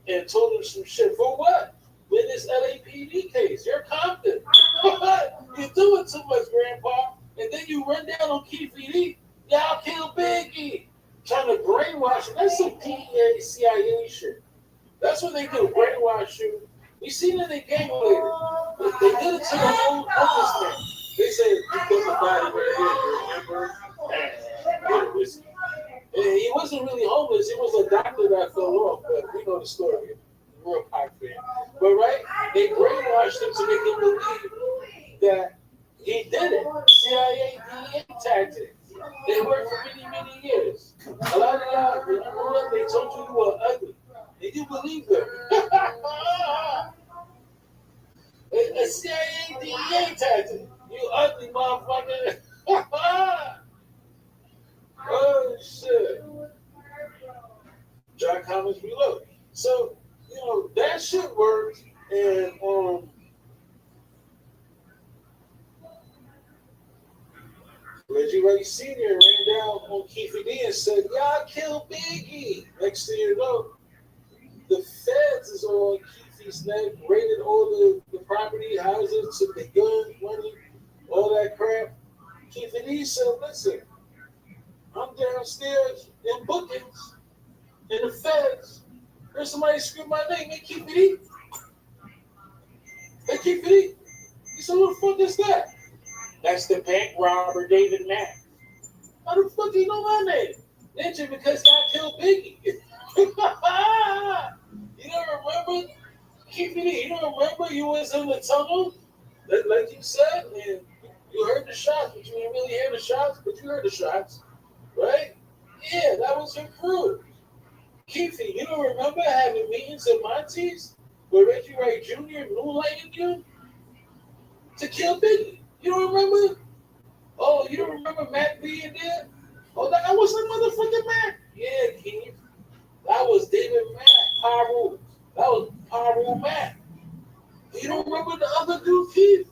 and told him some shit. For what? With this LAPD case. You're Compton. You're doing too much, Grandpa. And then you run down on Keefe D. Y'all kill Biggie. Trying to brainwash him. That's some DEA, CIA shit. That's what they do, brainwash you. We seen it in the game later. They did it to the whole office man. They said, you put the body right here, remember? And he wasn't really homeless. He was a doctor that fell off, but we know the story. Real Pac fan. But right, they brainwashed him to make him believe that he did it. CIA, DEA tactics. They worked for many, many years. A lot of y'all, when you grew up, they told you you were ugly. And you believe them. CIA DEA tactic. You ugly motherfucker. Oh shit. Drop comments below. So, you know, that shit worked, and Reggie Ray Sr. ran down on Keefe D and said, y'all killed Biggie. Next thing you know, the feds is on Keefe's neck, raided all the property, houses, took the guns, money, all that crap. Keefe D said, listen, I'm downstairs in bookings, in the feds. There's somebody scream my name, hey, Keefe D. Hey, Keefe D. He said, what the fuck is that? That's the bank robber, David Mack. How the fuck do you know my name? Ninja, because I killed Biggie. You don't remember? Keefe D, you don't remember you was in the tunnel? Like you said, and you heard the shots, but you didn't really hear the shots, but you heard the shots, right? Yeah, that was her crew. Keefe, you don't remember having meetings at Monty's with Reggie Ray Jr. moonlighting you to kill Biggie? You don't remember? Oh, you don't remember Matt being there? Oh, that was the motherfucking Matt. Yeah, Keith. That was David Matt, Pyru. That was Pyru Matt. You don't remember the other dude, Keith?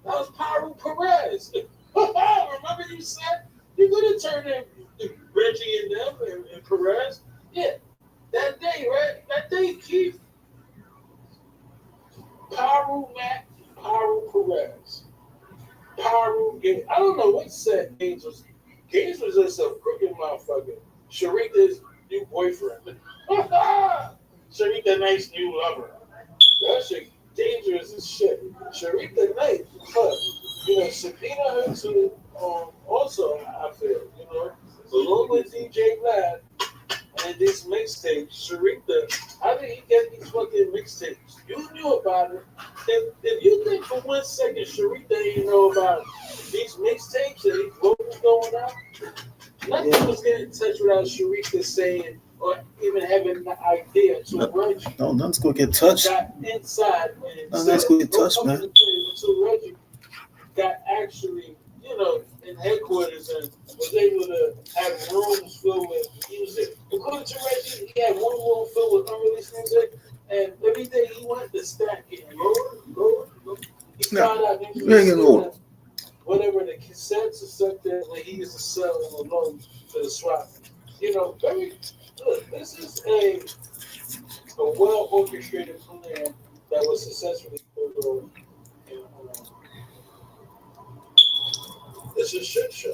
That was Pyru Perez. Remember you said you could have turned in Reggie and them and Perez? Yeah. That day, right? That day, Keith. Pyru Matt, Pyru Perez. Pyru Gaines. I don't know what set Gaines was. Gaines was just a crooked motherfucker. Sharika's new boyfriend. Sharika Knight's new lover. That shit dangerous as shit. Sharika Knight, you know, subpoena her to also, I feel, you know, along with DJ Vlad and this mixtape, Sharika, how did he get these fucking mixtapes? You knew about it. If you think for 1 second Sharika didn't know about these mixtapes and these vocals going out, nothing was getting in touch without Sharika saying or even having the idea. So Reggie, no, nothing's gonna get touched. Got inside and Nothing's gonna get touched, man. Until Reggie got actually, you know, in headquarters and was able to have rooms filled with music. According to Reggie, he had one room filled with unreleased music, and every day he wanted to stack it lower. He found out he was selling whatever the cassettes or something that he used to sell on the loan to the swap. You know, very good. This is a well orchestrated plan that was successfully pulled off. It's a shit show.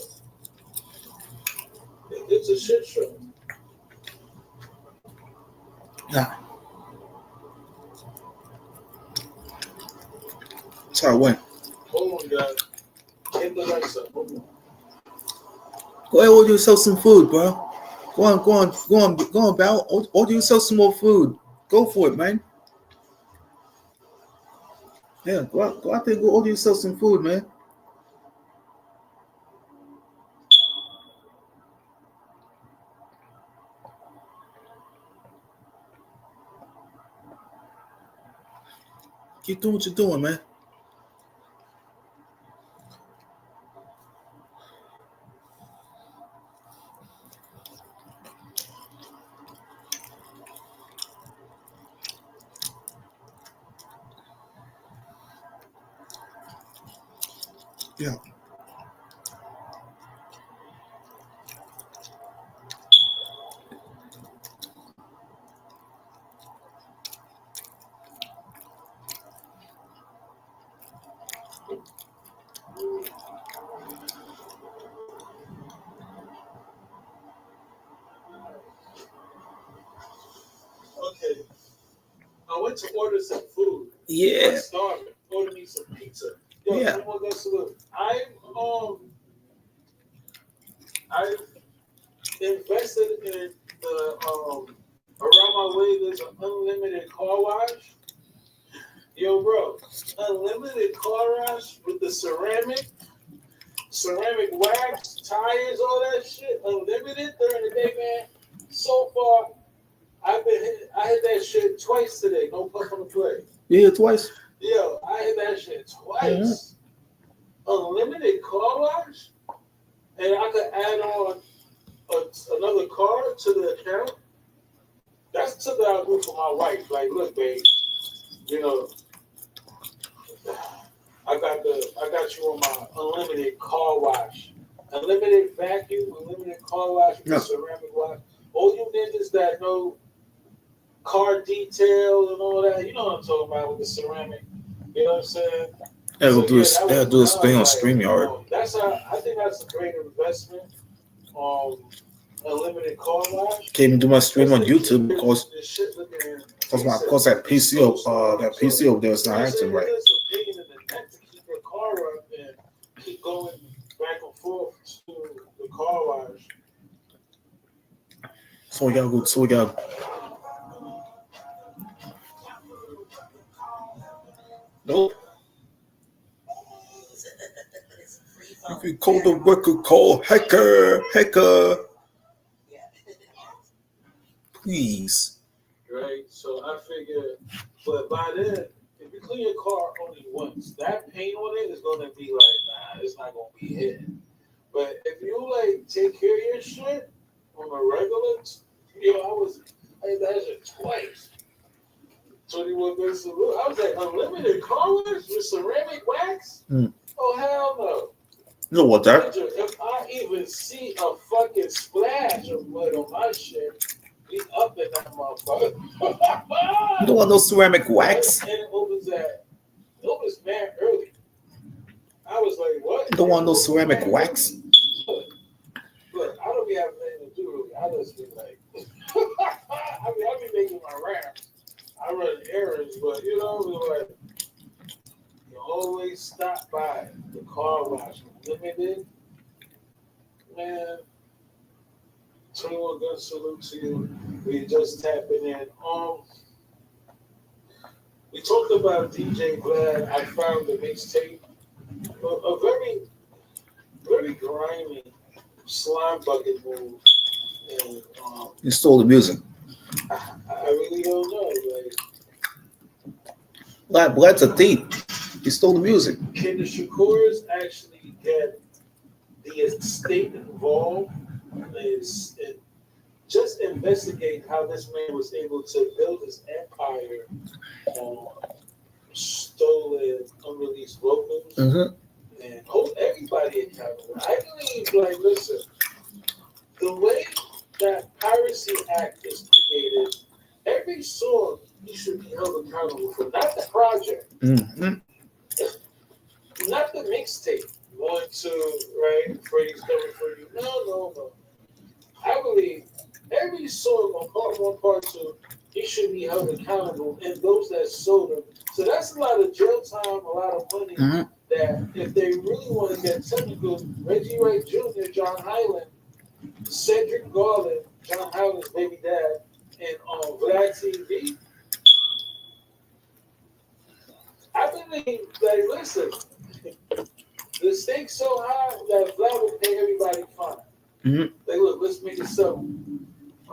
It's a shit show. Nah. Sorry, wait. Hold on, guys. Hit the lights up. Hold on. Go ahead, order yourself some food, bro. Go on, Val. Order yourself some more food. Go for it, man. Yeah, go out there and go order yourself some food, man. Keep doing what you're doing, man. Yeah. Okay. I went to order some food. Yeah. I'm starving. Order me some pizza. Yo, Yeah. I've invested in the around my way. There's an unlimited car wash. Yo, bro, unlimited car wash with the ceramic wax, tires, all that shit. Unlimited during the day, man. So far, I hit that shit twice today. No puff on the play. You here twice? Yo, I hit that shit twice. Unlimited car wash, and I could add on another car to the account. That's something I'll do for my wife. Like, look, babe, you know, I got you on my unlimited car wash, unlimited vacuum, unlimited car wash, with ceramic wash. All you niggas that know car detail and all that, you know what I'm talking about with the ceramic. You know what I'm saying? They'll do this thing on StreamYard. I think that's a great investment. Unlimited car wash. Can't even do my stream on YouTube because that PC over there is not acting right. Your car up and keep going back and forth to the car wash. So we got. Nope. If you call the record call hacker. Please. Right. So I figure, but by then, if you clean your car only once, that paint on it is gonna be like, nah, it's not gonna be hit. But if you like take care of your shit on a regular, I did it twice. 21 good salute. I was like, unlimited car wash with ceramic wax? Oh hell no. You know what that? If I even see a fucking splash of mud on my shit, be up in that motherfucker. You don't want no ceramic wax? And it opens mad early. I was like, what? You don't want no ceramic wax? Look, I don't be having anything to do with it. I just be like, I be making my rounds. I run errands, but you know, like, you always stop by the car wash limited. Man, 21 gun salute to you. We just tapping in. We talked about DJ Vlad. I found the mixtape. A very, very grimy slime bucket move. And, you stole the music. I really don't know. Like, Vlad's a thief. He stole the music. Can the Shakurs actually get the estate involved? Just investigate how this man was able to build his empire on stolen, unreleased vocals, and hold everybody accountable. I believe, like, listen, the way that Piracy Act is created, every song you should be held accountable for, not the project, not the mixtape. 1, 2, right? Freddie's coming for you. No. I believe every song on part 1, part 2, he should be held accountable, and those that sold him. So that's a lot of jail time, a lot of money. That if they really want to get technical, Reggie Wright Jr., John Hyland, Cedric Garland, John Hyland's baby dad, and on Vlad TV. I believe, like, listen, the stakes so high that Vlad will pay everybody fine. Like, look, let's make it simple.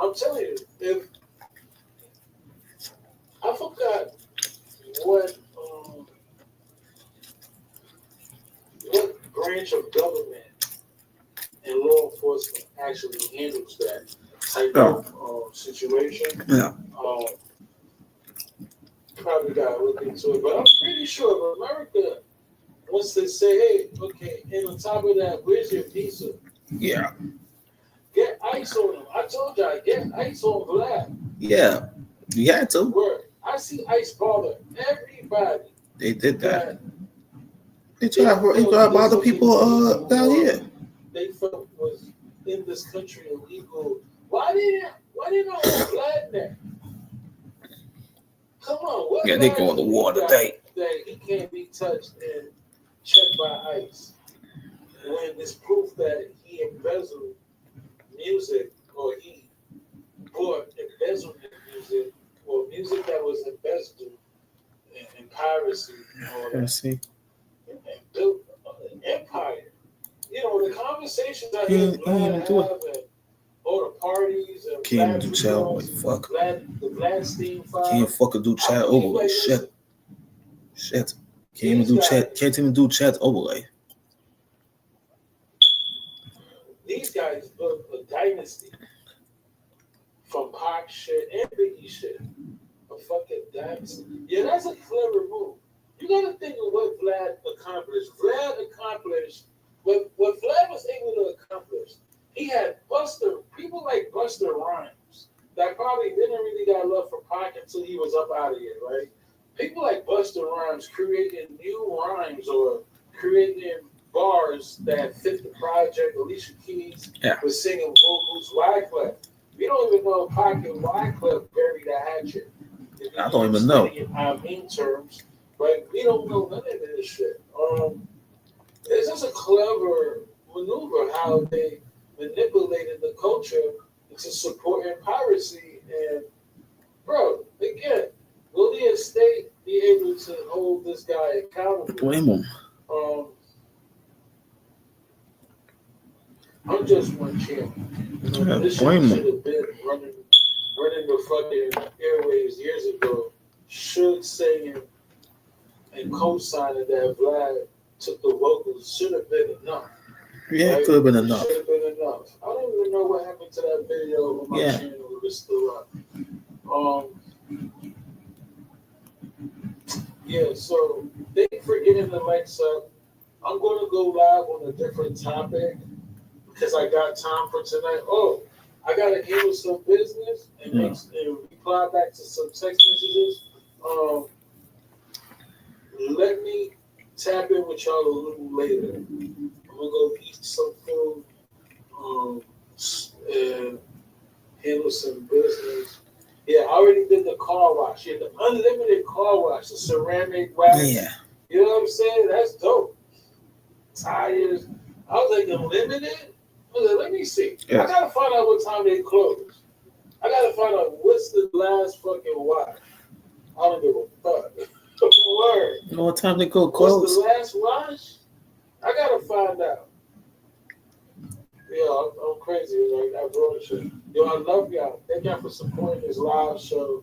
I'm telling you, if I forgot what branch of government and law enforcement actually handles that type of situation. Probably got to look into it, but I'm pretty sure if America wants to say, hey, okay, and on top of that, where's your visa? Yeah. Get ice on them. I told y'all, get ice on Vlad. Yeah, you had to. Word. I see ice bother everybody. They did that. They try to bother people down here. They felt was in this country illegal. Why didn't I want Vlad there? Come on, what? Yeah, they going to war today. That he can't be touched and checked by ICE when it's proof that he embezzled music, or he bought embezzlement music, or music that was embezzled in piracy. Piracy. And built an empire. You know, the conversations I hear Vlad have and all the parties and can't do child like fuck. The Gladstein file. Can't fucking do child over like shit. Can't even do chat overlay. These guys built a dynasty from Pac shit and Biggie shit. A fucking dynasty. Yeah, that's a clever move. You gotta think of what Vlad accomplished. Vlad accomplished what Vlad was able to accomplish. He had people like Busta Rhymes that probably didn't really got love for Pac until he was up out of here, right? People like Busta Rhymes creating new rhymes or creating bars that fit the project. Alicia Keys was singing vocals. Wyclef. We don't even know if Pac and Wyclef buried a hatchet. I don't even know. In mean terms, but we don't know none of this shit. It's just a clever maneuver how they manipulated the culture into supporting piracy. And, bro, again, will the estate be able to hold this guy accountable? Blame him. I'm just one champion. This shit blame should have been running the fucking airwaves years ago. Should saying and co-signing that Vlad took the vocals should have been enough. Yeah, right? it could have been enough. Should have been enough. I don't even know what happened to that video on my channel if it's still up. Yeah, so thank you for getting the lights up. I'm going to go live on a different topic because I got time for tonight. Oh, I got to handle some business and reply back to some text messages. Let me tap in with y'all a little later. I'm going to go eat some food and handle some business. Yeah, I already did the car wash. Yeah, the unlimited car wash, the ceramic wax. Yeah. You know what I'm saying? That's dope. Tires. I was like, unlimited? I was like, let me see. Yeah. I got to find out what time they close. I got to find out what's the last fucking wash. I don't give a fuck. Word. You know what time they go close? What's the last wash? I got to find out. Yeah, I'm crazy. Like, I brought shit. Yo, I love y'all. Thank y'all for supporting this live show.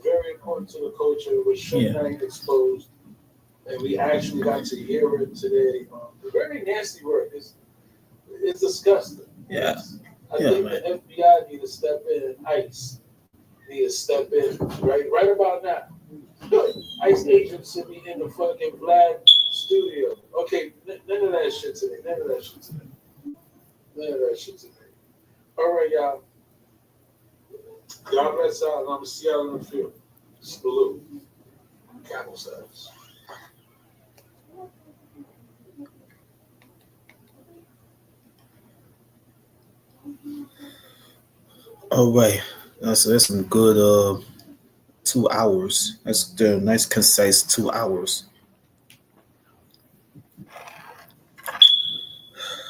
Very important to the culture. It should not be exposed. And we actually got to hear it today. Very nasty word. It's disgusting. Yeah. I think the FBI need to step in and ICE need to step in right about now. ICE agents should be in the fucking Vlad studio. Okay, none of that shit today. None of that shit today. All right, y'all. God bless y'all, and I'm going to see y'all in the field. Salute. Camel size. All right. That's some good 2 hours. That's the nice, concise 2 hours.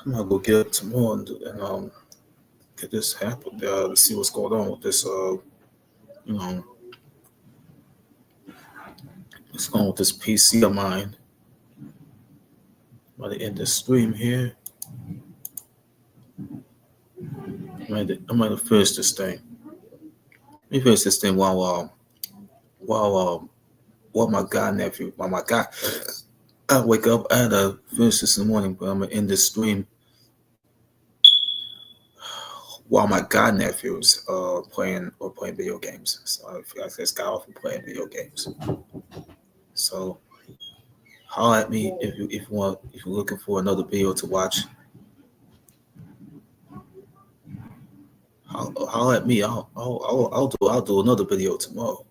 I'm gonna go get up tomorrow and get this happen. To see what's going on with this. What's going on with this PC of mine? I'm gonna end the stream here. I'm gonna finish this thing. Let me finish this thing while my godnephew, I wake up. I had to finish this in the morning, but I'm gonna end this stream while my godnephew is playing video games. So I just got off and playing video games. So holler at me if you're looking for another video to watch. Holler at me. I'll do another video tomorrow.